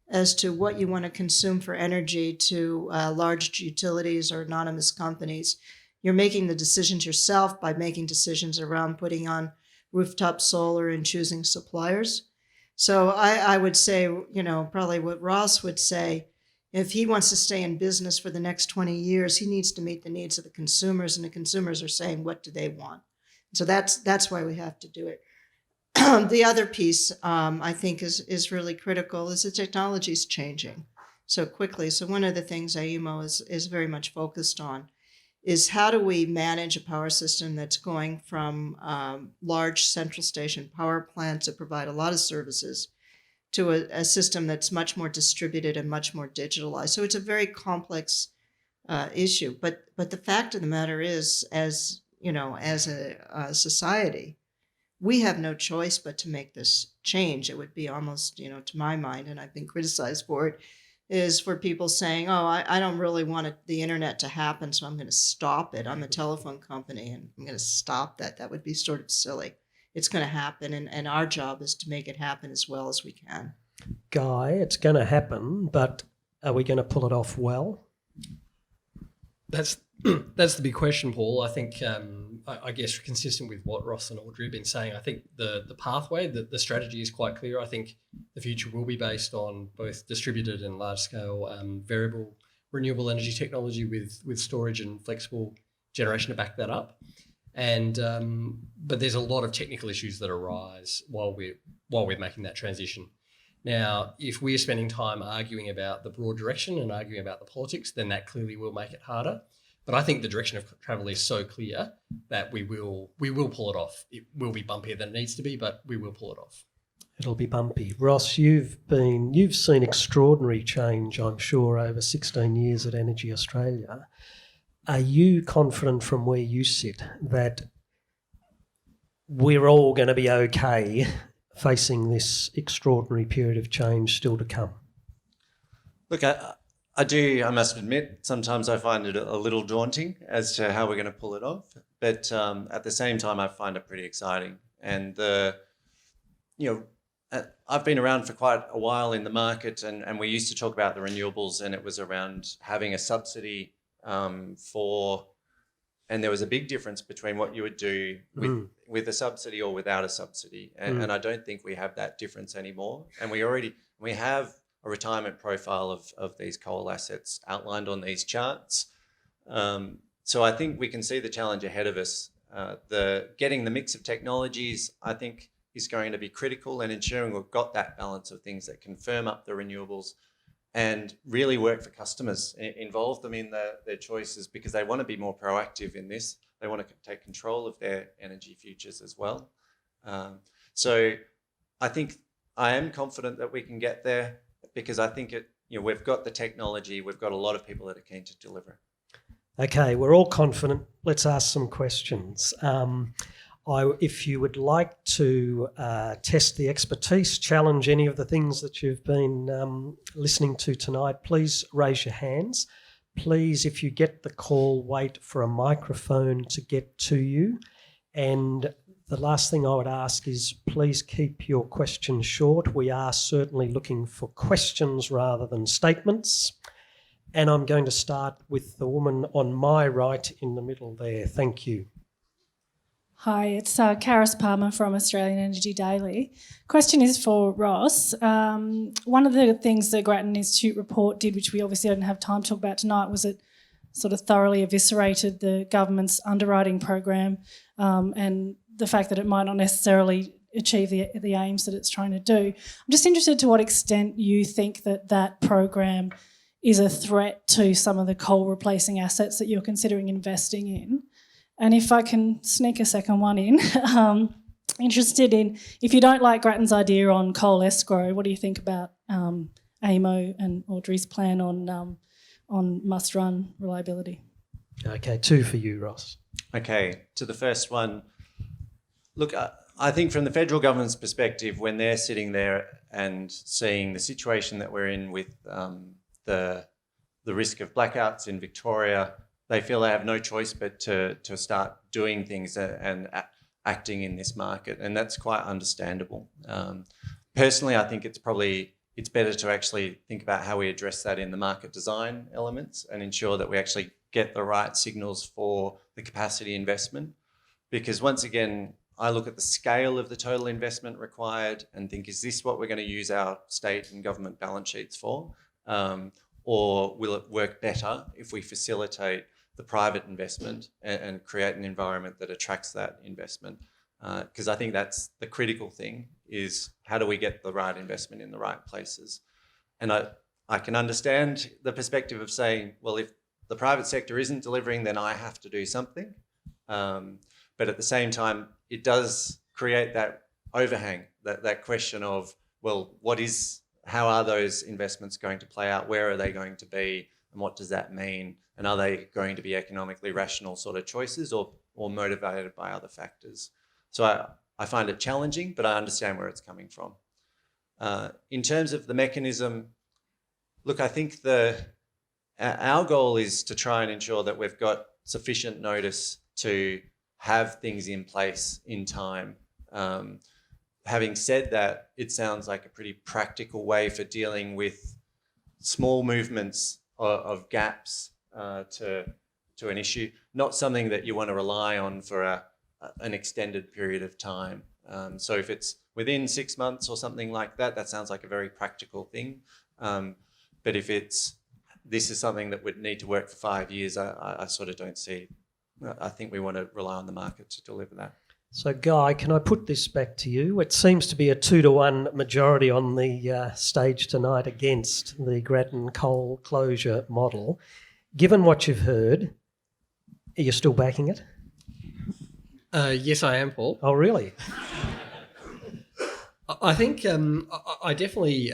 [SPEAKER 3] as to what you want to consume for energy to large utilities or anonymous companies. You're making the decisions yourself by making decisions around putting on rooftop solar and choosing suppliers. So I would say, you know, probably what Ross would say, if he wants to stay in business for the next 20 years, he needs to meet the needs of the consumers, and the consumers are saying, what do they want? So that's why we have to do it. The other piece I think is really critical is the technology is changing so quickly. So one of the things AEMO is very much focused on is how do we manage a power system that's going from large central station power plants that provide a lot of services to a system that's much more distributed and much more digitalized. So it's a very complex issue. But the fact of the matter is, as you know, as a society, we have no choice but to make this change. It would be almost, you know, to my mind, and I've been criticized for it, is for people saying, oh, I don't really want the internet to happen, so I'm going to stop it. I'm a telephone company, and I'm going to stop that. That would be sort of silly. It's going to happen, and our job is to make it happen as well as we can.
[SPEAKER 1] Guy, it's going to happen, but are we going to pull it off well?
[SPEAKER 2] That's the big question, Paul. I think, I guess, consistent with what Ross and Audrey have been saying, I think the pathway, the strategy is quite clear. I think the future will be based on both distributed and large-scale variable renewable energy technology with storage and flexible generation to back that up. And but there's a lot of technical issues that arise while we're making that transition. Now, if we're spending time arguing about the broad direction and arguing about the politics, then that clearly will make it harder. But I think the direction of travel is so clear that we will pull it off. It will be bumpier than it needs to be, but we will pull it off.
[SPEAKER 1] It'll be bumpy. Ross, you've seen extraordinary change, I'm sure, over 16 years at EnergyAustralia. Are you confident from where you sit that we're all going to be okay facing this extraordinary period of change still to come?
[SPEAKER 4] Look, I do, I must admit, sometimes I find it a little daunting as to how we're going to pull it off. But at the same time, I find it pretty exciting. And, I've been around for quite a while in the market, and we used to talk about the renewables, and it was around having a subsidy and there was a big difference between what you would do with a subsidy or without a subsidy. And I don't think we have that difference anymore. And we have a retirement profile of these coal assets outlined on these charts. So I think we can see the challenge ahead of us. Getting the mix of technologies, I think, is going to be critical, and ensuring we've got that balance of things that can firm up the renewables and really work for customers, involve them in their choices, because they want to be more proactive in this. They want to take control of their energy futures as well. So I think I am confident that we can get there, because I think we've got the technology, we've got a lot of people that are keen to deliver.
[SPEAKER 1] Okay, we're all confident. Let's ask some questions. If you would like to test the expertise, challenge any of the things that you've been listening to tonight, please raise your hands. Please, if you get the call, wait for a microphone to get to you. And the last thing I would ask is please keep your questions short. We are certainly looking for questions rather than statements. And I'm going to start with the woman on my right in the middle there. Thank you.
[SPEAKER 5] Hi, it's Karis Palmer from Australian Energy Daily. Question is for Ross. One of the things the Grattan Institute report did, which we obviously don't have time to talk about tonight, was it sort of thoroughly eviscerated the government's underwriting program and the fact that it might not necessarily achieve the aims that it's trying to do. I'm just interested to what extent you think that program is a threat to some of the coal replacing assets that you're considering investing in. And if I can sneak a second one in, interested in, if you don't like Grattan's idea on coal escrow, what do you think about AEMO and Audrey's plan on must-run reliability?
[SPEAKER 1] Okay, 2 for you, Ross.
[SPEAKER 4] Okay, to the first one. Look, I think from the federal government's perspective, when they're sitting there and seeing the situation that we're in with the risk of blackouts in Victoria, they feel they have no choice but to start doing things and acting in this market, and that's quite understandable. Personally, I think it's better to actually think about how we address that in the market design elements and ensure that we actually get the right signals for the capacity investment. Because once again, I look at the scale of the total investment required and think, is this what we're going to use our state and government balance sheets for? Or will it work better if we facilitate the private investment and create an environment that attracts that investment? Because I think that's the critical thing, is how do we get the right investment in the right places? And I can understand the perspective of saying, well, if the private sector isn't delivering, then I have to do something. But at the same time, it does create that overhang, that question of, well, how are those investments going to play out? Where are they going to be? And what does that mean? And are they going to be economically rational sort of choices or motivated by other factors? So I find it challenging, but I understand where it's coming from. In terms of the mechanism, look, I think our goal is to try and ensure that we've got sufficient notice to have things in place in time. Having said that, it sounds like a pretty practical way for dealing with small movements of gaps to an issue, not something that you want to rely on for an extended period of time. So if it's within 6 months or something like that, that sounds like a very practical thing. But if this is something that would need to work for 5 years, I sort of don't see. I think we want to rely on the market to deliver that.
[SPEAKER 1] So, Guy, can I put this back to you? It seems to be a 2-to-1 majority on the stage tonight against the Grattan coal closure model. Given what you've heard, are you still backing it?
[SPEAKER 2] Yes, I am, Paul.
[SPEAKER 1] Oh, really?
[SPEAKER 2] I think I definitely,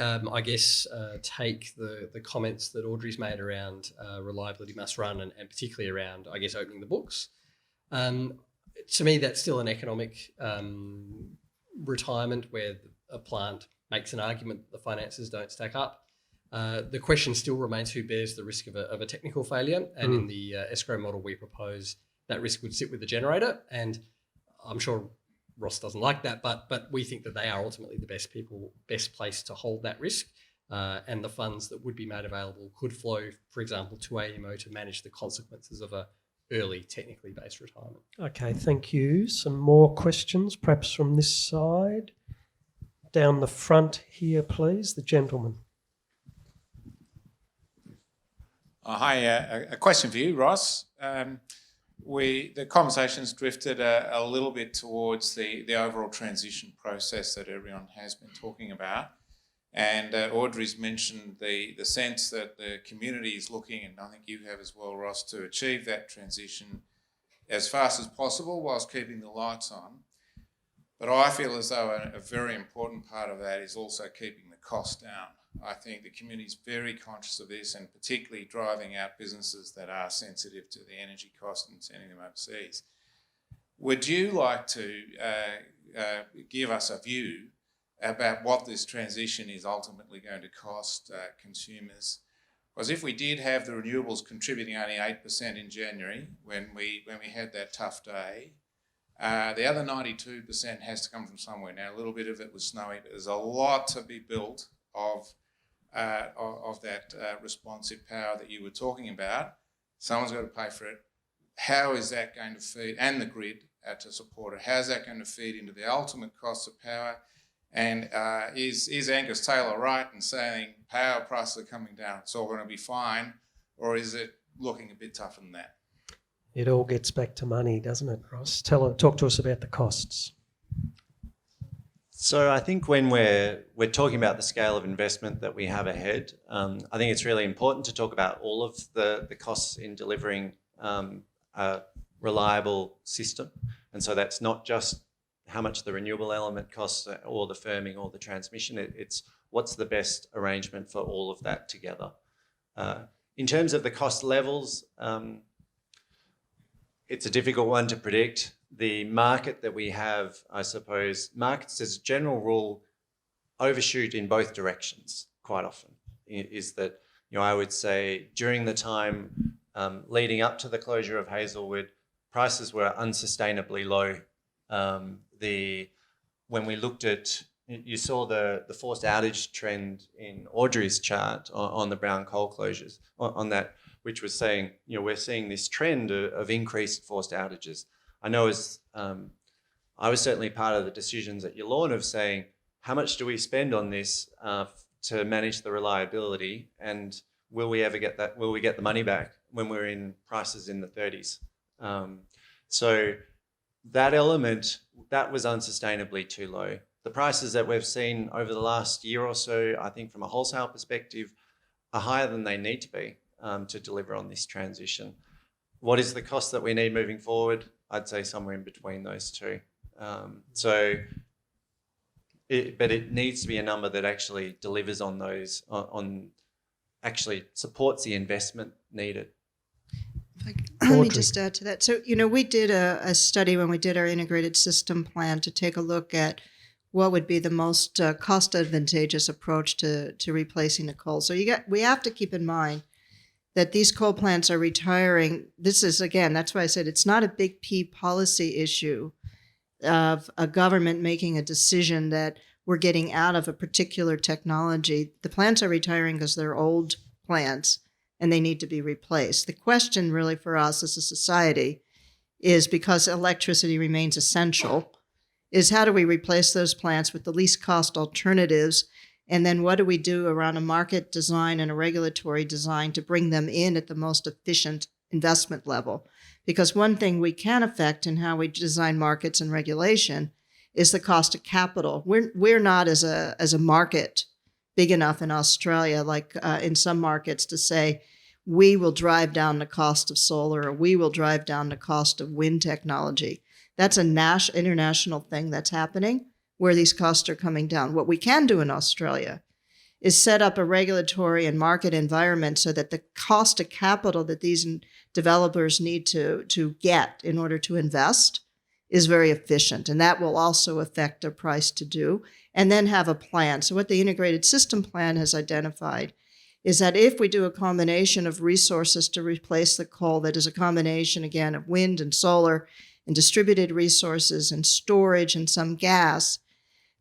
[SPEAKER 2] take the comments that Audrey's made around reliability must run and particularly around, I guess, opening the books. To me, that's still an economic retirement where a plant makes an argument that the finances don't stack up. The question still remains who bears the risk of a technical failure, and in the escrow model we propose, that risk would sit with the generator, and I'm sure Ross doesn't like that, but we think that they are ultimately the best placed to hold that risk, and the funds that would be made available could flow, for example, to AEMO to manage the consequences of a early technically based retirement.
[SPEAKER 1] Okay, thank you. Some more questions, perhaps from this side. Down the front here, please, the gentleman.
[SPEAKER 6] Hi, a question for you, Ross. The conversation's drifted a little bit towards the overall transition process that everyone has been talking about. And Audrey's mentioned the sense that the community is looking, and I think you have as well, Ross, to achieve that transition as fast as possible whilst keeping the lights on. But I feel as though a very important part of that is also keeping the cost down. I think the community is very conscious of this, and particularly driving out businesses that are sensitive to the energy cost and sending them overseas. Would you like to give us a view about what this transition is ultimately going to cost consumers? Because if we did have the renewables contributing only 8% in January, when we had that tough day, the other 92% has to come from somewhere. Now, a little bit of it was snowy, but there's a lot to be built of that responsive power that you were talking about. Someone's got to pay for it. How is that going to feed, and the grid to support it, how's that going to feed into the ultimate cost of power? And is Angus Taylor right in saying power prices are coming down, it's all going to be fine, or is it looking a bit tougher than that?
[SPEAKER 1] It all gets back to money, doesn't it, Ross? Talk to us about the costs.
[SPEAKER 4] So I think when we're talking about the scale of investment that we have ahead, I think it's really important to talk about all of the costs in delivering a reliable system. And so that's not just how much the renewable element costs or the firming or the transmission. It's what's the best arrangement for all of that together. In terms of the cost levels, it's a difficult one to predict. The market that we have, I suppose, markets as a general rule overshoot in both directions quite often. Is that, I would say during the time leading up to the closure of Hazelwood, prices were unsustainably low. When we looked at, you saw the forced outage trend in Audrey's chart on the brown coal closures, on that, which was saying, we're seeing this trend of increased forced outages. I know as I was certainly part of the decisions at Yallourn of saying, how much do we spend on this to manage the reliability, and will we ever get that? Will we get the money back when we're in prices in the 30s? So that element, that was unsustainably too low. The prices that we've seen over the last year or so, I think from a wholesale perspective, are higher than they need to be to deliver on this transition. What is the cost that we need moving forward? I'd say somewhere in between those two. But it needs to be a number that actually delivers on those, actually supports the investment needed.
[SPEAKER 3] Let me just add to that. So, we did a study when we did our integrated system plan to take a look at what would be the most cost advantageous approach to replacing the coal. So we have to keep in mind that these coal plants are retiring. This is, again, that's why I said it's not a big P policy issue of a government making a decision that we're getting out of a particular technology. The plants are retiring because they're old plants and they need to be replaced. The question really for us as a society is, because electricity remains essential, is how do we replace those plants with the least cost alternatives? And then what do we do around a market design and a regulatory design to bring them in at the most efficient investment level? Because one thing we can affect in how we design markets and regulation is the cost of capital. We're not as a market big enough in Australia, like in some markets, to say we will drive down the cost of solar or we will drive down the cost of wind technology. That's an international thing that's happening where these costs are coming down. What we can do in Australia is set up a regulatory and market environment so that the cost of capital that these developers need to get in order to invest is very efficient. And that will also affect their price to do, and then have a plan. So what the integrated system plan has identified is that if we do a combination of resources to replace the coal, that is a combination, again, of wind and solar and distributed resources and storage and some gas,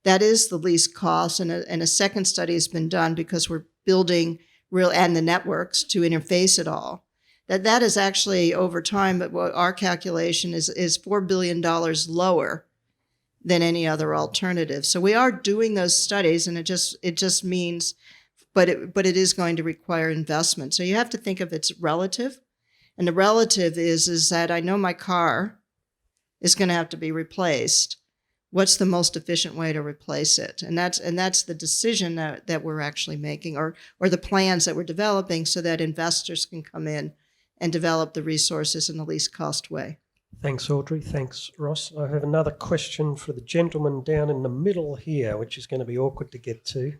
[SPEAKER 3] that is the least cost. And a second study has been done because we're building and the networks to interface it all. That is actually over time, but what our calculation is $4 billion lower than any other alternative. So we are doing those studies, and it just means, but it is going to require investment. So you have to think of it's relative, and the relative is that I know my car is going to have to be replaced. What's the most efficient way to replace it? And that's the decision that we're actually making, or the plans that we're developing, so that investors can come in and develop the resources in the least cost way.
[SPEAKER 1] Thanks, Audrey. Thanks, Ross. I have another question for the gentleman down in the middle here, which is going to be awkward to get to.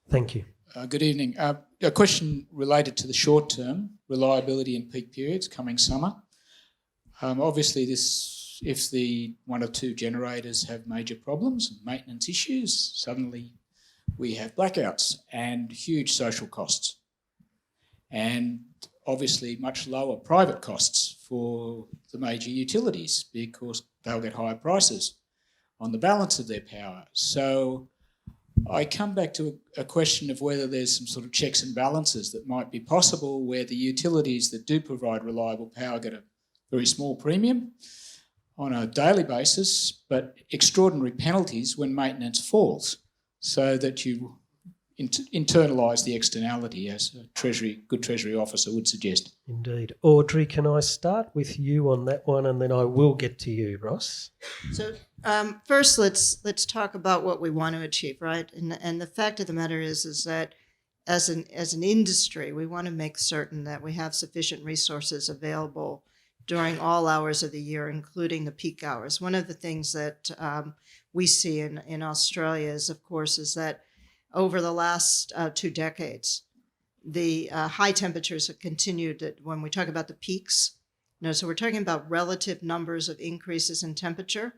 [SPEAKER 1] Thank you.
[SPEAKER 7] Good evening. A question related to the short-term reliability in peak periods coming summer. Obviously, if the one or two generators have major problems and maintenance issues, suddenly we have blackouts and huge social costs, and obviously much lower private costs for the major utilities because they'll get higher prices on the balance of their power. So I come back to a question of whether there's some sort of checks and balances that might be possible where the utilities that do provide reliable power get a very small premium on a daily basis, but extraordinary penalties when maintenance falls, so that you internalise the externality, as a good Treasury officer would suggest.
[SPEAKER 1] Indeed. Audrey, can I start with you on that one, and then I will get to you, Ross?
[SPEAKER 3] So first, let's talk about what we want to achieve, right? And the fact of the matter is that as an industry, we want to make certain that we have sufficient resources available during all hours of the year, including the peak hours. One of the things that we see in Australia is, of course, is that over the last 2 decades, the high temperatures have continued. When we talk about the peaks, so we're talking about relative numbers of increases in temperature,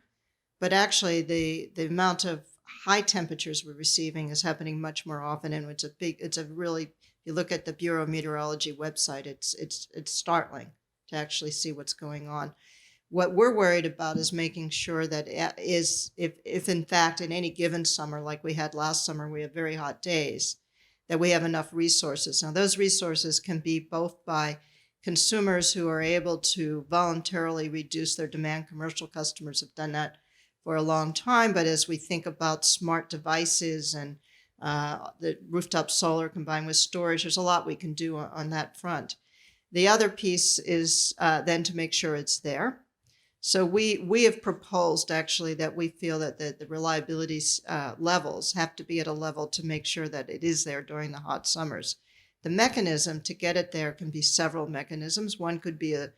[SPEAKER 3] but actually the amount of high temperatures we're receiving is happening much more often, and it's a really, if you look at the Bureau of Meteorology website, it's startling to actually see what's going on. What we're worried about is making sure that if in fact in any given summer, like we had last summer, we have very hot days, that we have enough resources. Now those resources can be both by consumers who are able to voluntarily reduce their demand. Commercial customers have done that for a long time, but as we think about smart devices and the rooftop solar combined with storage, there's a lot we can do on that front. The other piece is then to make sure it's there. So we have proposed actually that we feel that the reliability levels have to be at a level to make sure that it is there during the hot summers. The mechanism to get it there can be several mechanisms. One could be an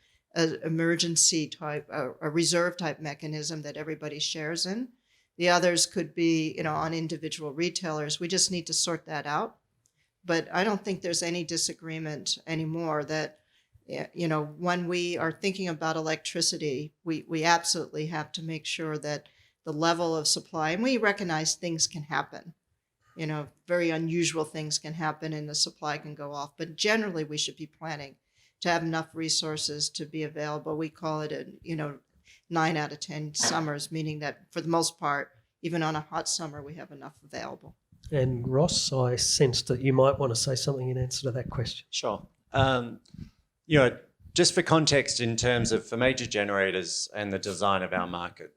[SPEAKER 3] emergency type, a reserve type mechanism that everybody shares in. The others could be, on individual retailers. We just need to sort that out. But I don't think there's any disagreement anymore that, when we are thinking about electricity, we absolutely have to make sure that the level of supply, and we recognize things can happen. Very unusual things can happen and the supply can go off. But generally, we should be planning to have enough resources to be available. We call it 9 out of 10 summers, meaning that for the most part, even on a hot summer, we have enough available.
[SPEAKER 1] And Ross, I sensed that you might want to say something in answer to that question.
[SPEAKER 4] Sure. Just for context in terms of for major generators and the design of our market,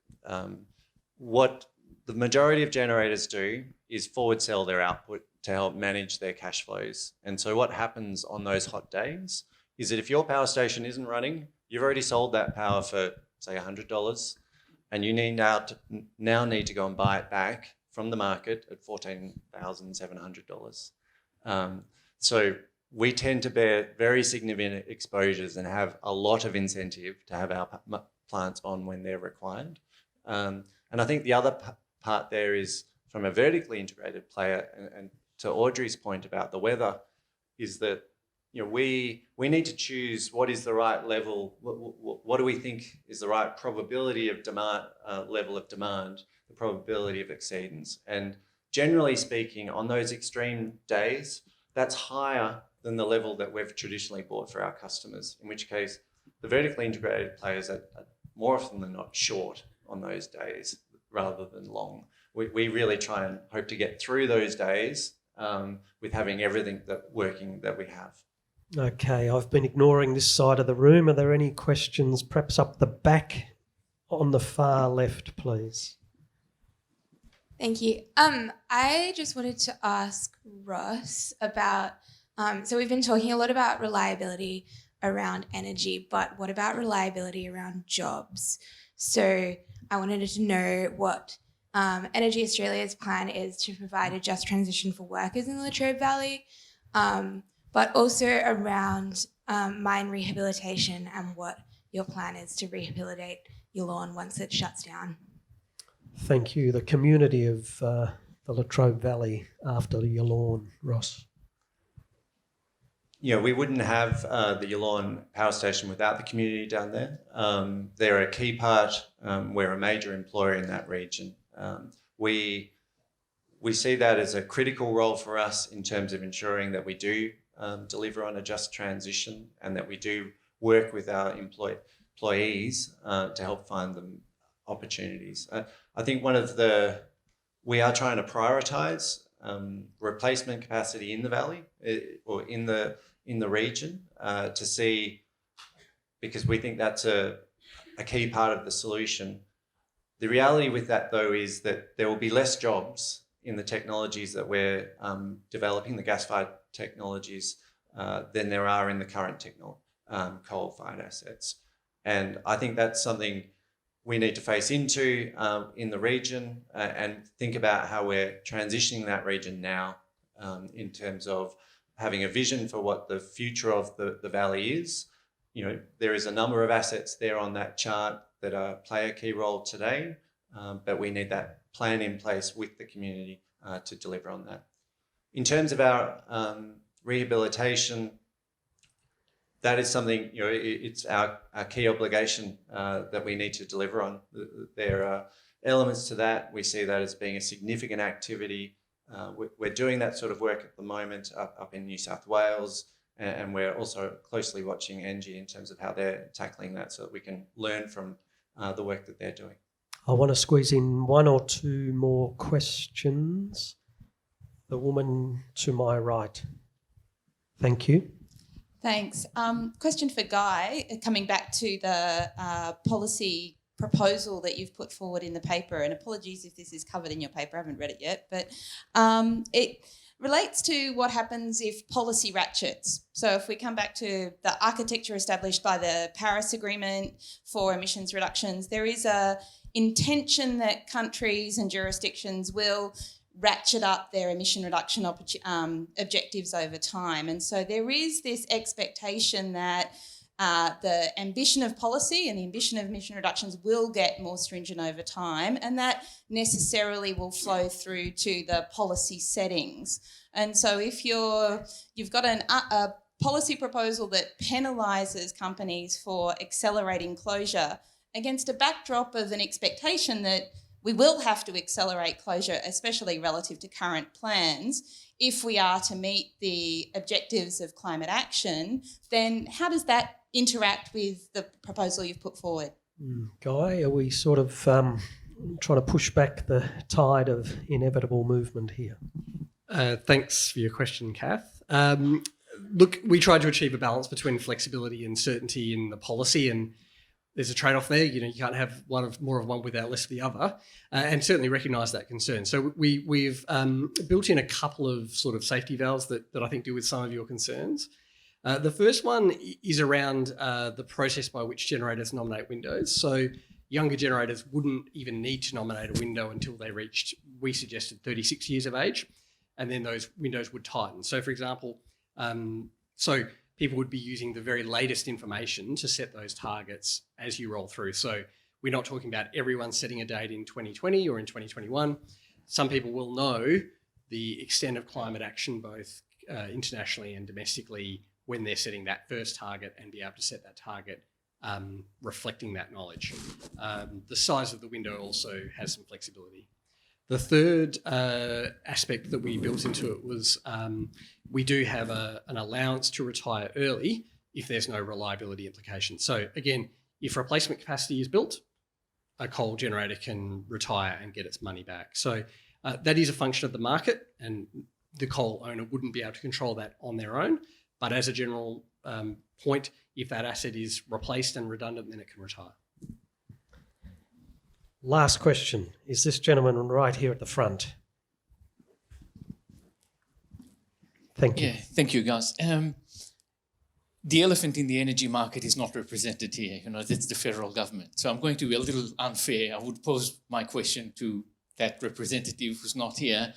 [SPEAKER 4] what the majority of generators do is forward sell their output to help manage their cash flows. And so what happens on those hot days is that if your power station isn't running, you've already sold that power for, say, $100, and you now need to go and buy it back from the market at $14,700. So we tend to bear very significant exposures and have a lot of incentive to have our plants on when they're required. And I think the other part there is from a vertically integrated player, and to Audrey's point about the weather, is that we need to choose what is the right level, what do we think is the right probability of demand, level of demand, the probability of exceedance. And generally speaking, on those extreme days, that's higher than the level that we've traditionally bought for our customers, in which case the vertically integrated players are more often than not short on those days rather than long. We really try and hope to get through those days with having everything working that we have.
[SPEAKER 1] Okay, I've been ignoring this side of the room. Are there any questions, perhaps up the back on the far left, please?
[SPEAKER 8] Thank you. I just wanted to ask Ross about, so we've been talking a lot about reliability around energy, but what about reliability around jobs? So I wanted to know what EnergyAustralia's plan is to provide a just transition for workers in the Latrobe Valley, but also around mine rehabilitation and what your plan is to rehabilitate Yallourn once it shuts down.
[SPEAKER 1] Thank you. The community of the Latrobe Valley after Yallourn, Ross.
[SPEAKER 4] We wouldn't have the Yallourn power station without the community down there. They're a key part. We're a major employer in that region. We see that as a critical role for us in terms of ensuring that we do deliver on a just transition and that we do work with our employees to help find them opportunities. I think we are trying to prioritise replacement capacity in the valley or in the region to see, because we think that's a key part of the solution. The reality with that, though, is that there will be less jobs in the technologies that we're developing, the gas-fired technologies, than there are in the current coal-fired assets. And I think that's something we need to face into in the region and think about how we're transitioning that region now in terms of having a vision for what the future of the valley is. There is a number of assets there on that chart that play a key role today, but we need that plan in place with the community to deliver on that. In terms of our rehabilitation, that is something, it's our key obligation that we need to deliver on. There are elements to that. We see that as being a significant activity. We're doing that sort of work at the moment up in New South Wales, and we're also closely watching Engie in terms of how they're tackling that so that we can learn from the work that they're doing.
[SPEAKER 1] I want to squeeze in one or two more questions. The woman to my right. Thank you.
[SPEAKER 9] Thanks. Question for Guy, coming back to the policy proposal that you've put forward in the paper, and apologies if this is covered in your paper, I haven't read it yet, but it relates to what happens if policy ratchets. So if we come back to the architecture established by the Paris Agreement for emissions reductions, there is a intention that countries and jurisdictions will ratchet up their emission reduction objectives over time. And so there is this expectation that the ambition of policy and the ambition of emission reductions will get more stringent over time, and that necessarily will flow through to the policy settings. And so if you've got a policy proposal that penalises companies for accelerating closure against a backdrop of an expectation that we will have to accelerate closure, especially relative to current plans, if we are to meet the objectives of climate action, then how does that interact with the proposal you've put forward?
[SPEAKER 1] Guy, are we sort of trying to push back the tide of inevitable movement here?
[SPEAKER 2] Thanks for your question, Kath. Look, we tried to achieve a balance between flexibility and certainty in the policy, and there's a trade-off there. You can't have more of one without less of the other, and certainly recognise that concern. So we've built in a couple of sort of safety valves that I think deal with some of your concerns. The first one is around the process by which generators nominate windows. So younger generators wouldn't even need to nominate a window until they reached, we suggested, 36 years of age, and then those windows would tighten. So, for example, people would be using the very latest information to set those targets as you roll through. So we're not talking about everyone setting a date in 2020 or in 2021. Some people will know the extent of climate action, both internationally and domestically, when they're setting that first target, and be able to set that target reflecting that knowledge. The size of the window also has some flexibility. The third aspect that we built into it was we do have an allowance to retire early if there's no reliability implication. So again, if replacement capacity is built, a coal generator can retire and get its money back. So that is a function of the market, and the coal owner wouldn't be able to control that on their own. But as a general point, if that asset is replaced and redundant, then it can retire.
[SPEAKER 1] Last question. Is this gentleman right here at the front? Thank you.
[SPEAKER 10] Yeah, thank you, guys. The elephant in the energy market is not represented here. That's the federal government. So I'm going to be a little unfair. I would pose my question to that representative who's not here,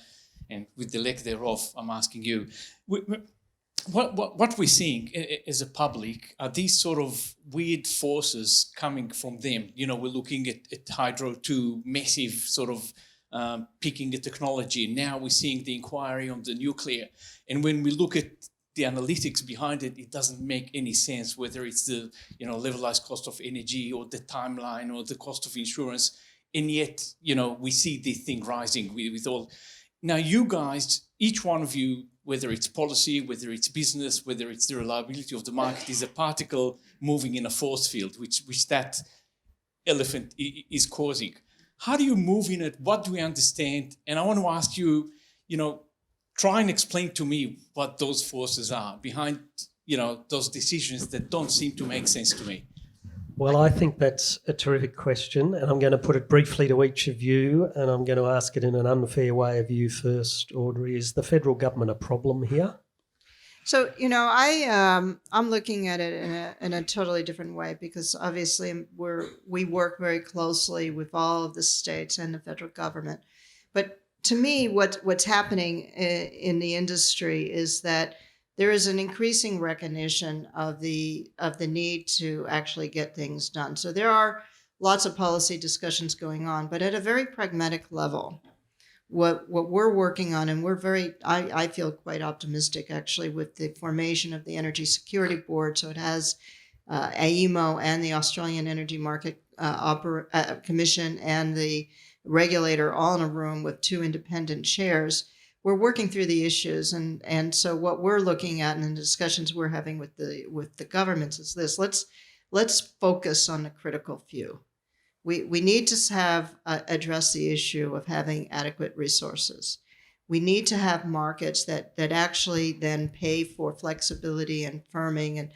[SPEAKER 10] and with the lack thereof, I'm asking you. What we're seeing as a public are these sort of weird forces coming from them. We're looking at hydro to massive sort of picking the technology. Now we're seeing the inquiry on the nuclear. And when we look at the analytics behind it, it doesn't make any sense whether it's the levelized cost of energy or the timeline or the cost of insurance. And yet, we see this thing rising with all. Now you guys, each one of you, whether it's policy, whether it's business, whether it's the reliability of the market, is a particle moving in a force field, which that elephant is causing. How do you move in it? What do we understand? And I want to ask you, try and explain to me what those forces are behind, those decisions that don't seem to make sense to me.
[SPEAKER 1] Well, I think that's a terrific question, and I'm going to put it briefly to each of you, and I'm going to ask it in an unfair way of you first, Audrey. Is the federal government a problem here?
[SPEAKER 3] So, I'm looking at it in a totally different way, because obviously we work very closely with all of the states and the federal government. But to me, what's happening in the industry is that there is an increasing recognition of the need to actually get things done. So there are lots of policy discussions going on, but at a very pragmatic level, what we're working on, and I feel quite optimistic actually with the formation of the Energy Security Board. So it has AEMO and the Australian Energy Market Commission and the regulator all in a room with 2 independent chairs. We're working through the issues, and so what we're looking at in the discussions we're having with the governments is this: let's focus on the critical few. We need to address the issue of having adequate resources. We need to have markets that actually then pay for flexibility and firming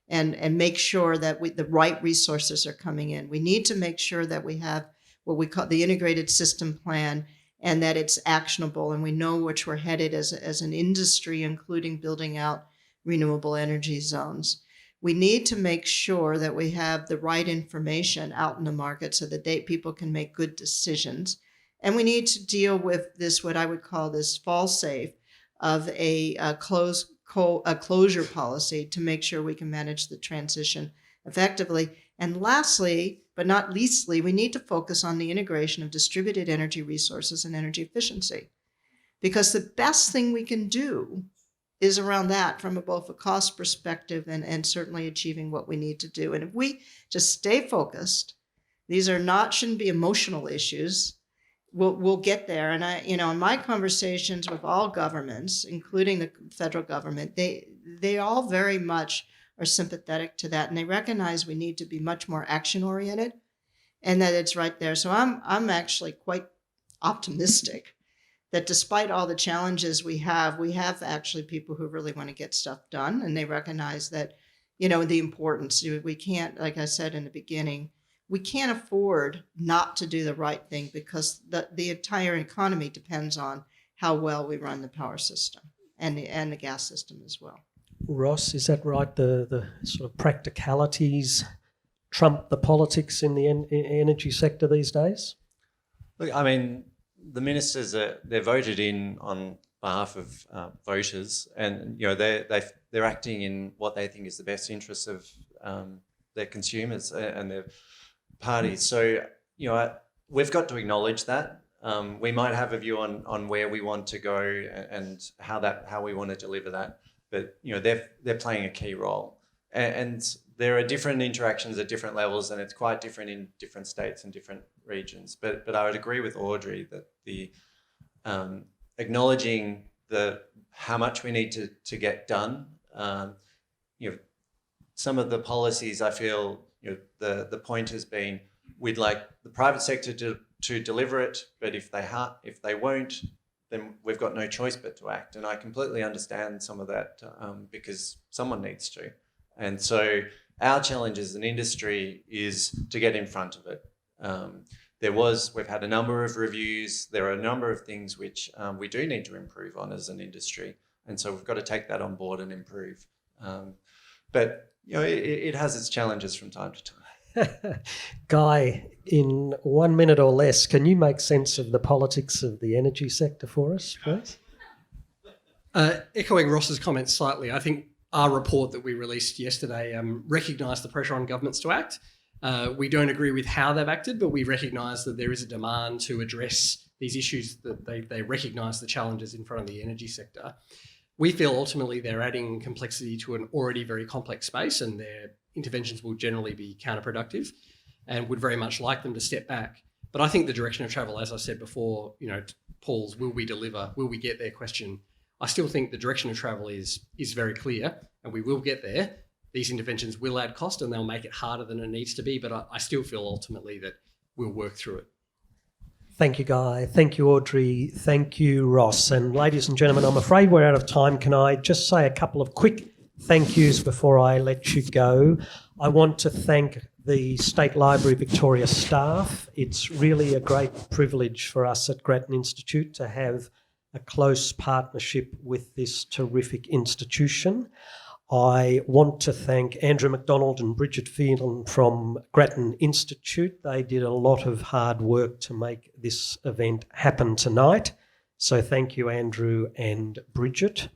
[SPEAKER 3] and make sure that the right resources are coming in. We need to make sure that we have what we call the integrated system plan, and that it's actionable, and we know which we're headed as an industry, including building out renewable energy zones. We need to make sure that we have the right information out in the market so that people can make good decisions. And we need to deal with this, what I would call this fall-safe of a closure policy to make sure we can manage the transition effectively. And lastly, but not leastly, we need to focus on the integration of distributed energy resources and energy efficiency. Because the best thing we can do is around that from both a cost perspective and certainly achieving what we need to do. And if we just stay focused, these shouldn't be emotional issues. We'll get there. And in my conversations with all governments, including the federal government, they all very much are sympathetic to that, and they recognize we need to be much more action-oriented, and that it's right there. So I'm actually quite optimistic that despite all the challenges we have actually people who really want to get stuff done, and they recognize that, the importance. We can't, like I said in the beginning, we can't afford not to do the right thing, because the entire economy depends on how well we run the power system and the gas system as well.
[SPEAKER 1] Ross, is that right? The sort of practicalities trump the politics in the energy sector these days?
[SPEAKER 4] Look, I mean, the ministers they're voted in on behalf of voters, and they're acting in what they think is the best interests of their consumers and their parties. So we've got to acknowledge that. We might have a view on where we want to go and how we want to deliver that. But they're playing a key role, and there are different interactions at different levels, and it's quite different in different states and different regions. But I would agree with Audrey that the acknowledging how much we need to get done. Some of the policies, I feel the point has been we'd like the private sector to deliver it, but if they won't, then we've got no choice but to act. And I completely understand some of that because someone needs to. And so our challenge as an industry is to get in front of it. We've had a number of reviews. There are a number of things which we do need to improve on as an industry. And so we've got to take that on board and improve. But it has its challenges from time to time.
[SPEAKER 1] Guy, in 1 minute or less, can you make sense of the politics of the energy sector for us, please?
[SPEAKER 2] Echoing Ross's comments slightly, I think our report that we released yesterday recognised the pressure on governments to act. We don't agree with how they've acted, but we recognise that there is a demand to address these issues, that they recognise the challenges in front of the energy sector. We feel ultimately they're adding complexity to an already very complex space, and their interventions will generally be counterproductive, and would very much like them to step back. But I think the direction of travel, as I said before, Paul's will we deliver, will we get there question, I still think the direction of travel is very clear, and we will get there. These interventions will add cost and they'll make it harder than it needs to be, but I still feel ultimately that we'll work through it.
[SPEAKER 1] Thank you, Guy. Thank you, Audrey. Thank you, Ross. And ladies and gentlemen, I'm afraid we're out of time. Can I just say a couple of quick thank yous before I let you go? I want to thank the State Library Victoria staff. It's really a great privilege for us at Grattan Institute to have a close partnership with this terrific institution. I want to thank Andrew McDonald and Bridget Phelan from Grattan Institute. They did a lot of hard work to make this event happen tonight. So thank you, Andrew and Bridget.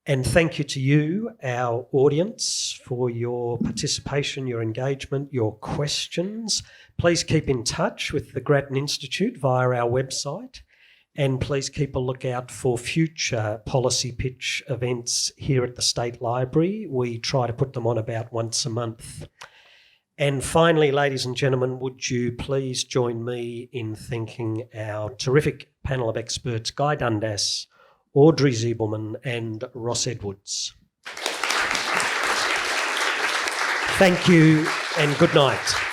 [SPEAKER 1] And thank you to you, our audience, for your participation, your engagement, your questions. Please keep in touch with the Grattan Institute via our website, and please keep a lookout for future policy pitch events here at the State Library. We try to put them on about once a month. And finally, ladies and gentlemen, would you please join me in thanking our terrific panel of experts, Guy Dundas, Audrey Zibelman and Ross Edwards. Thank you and good night.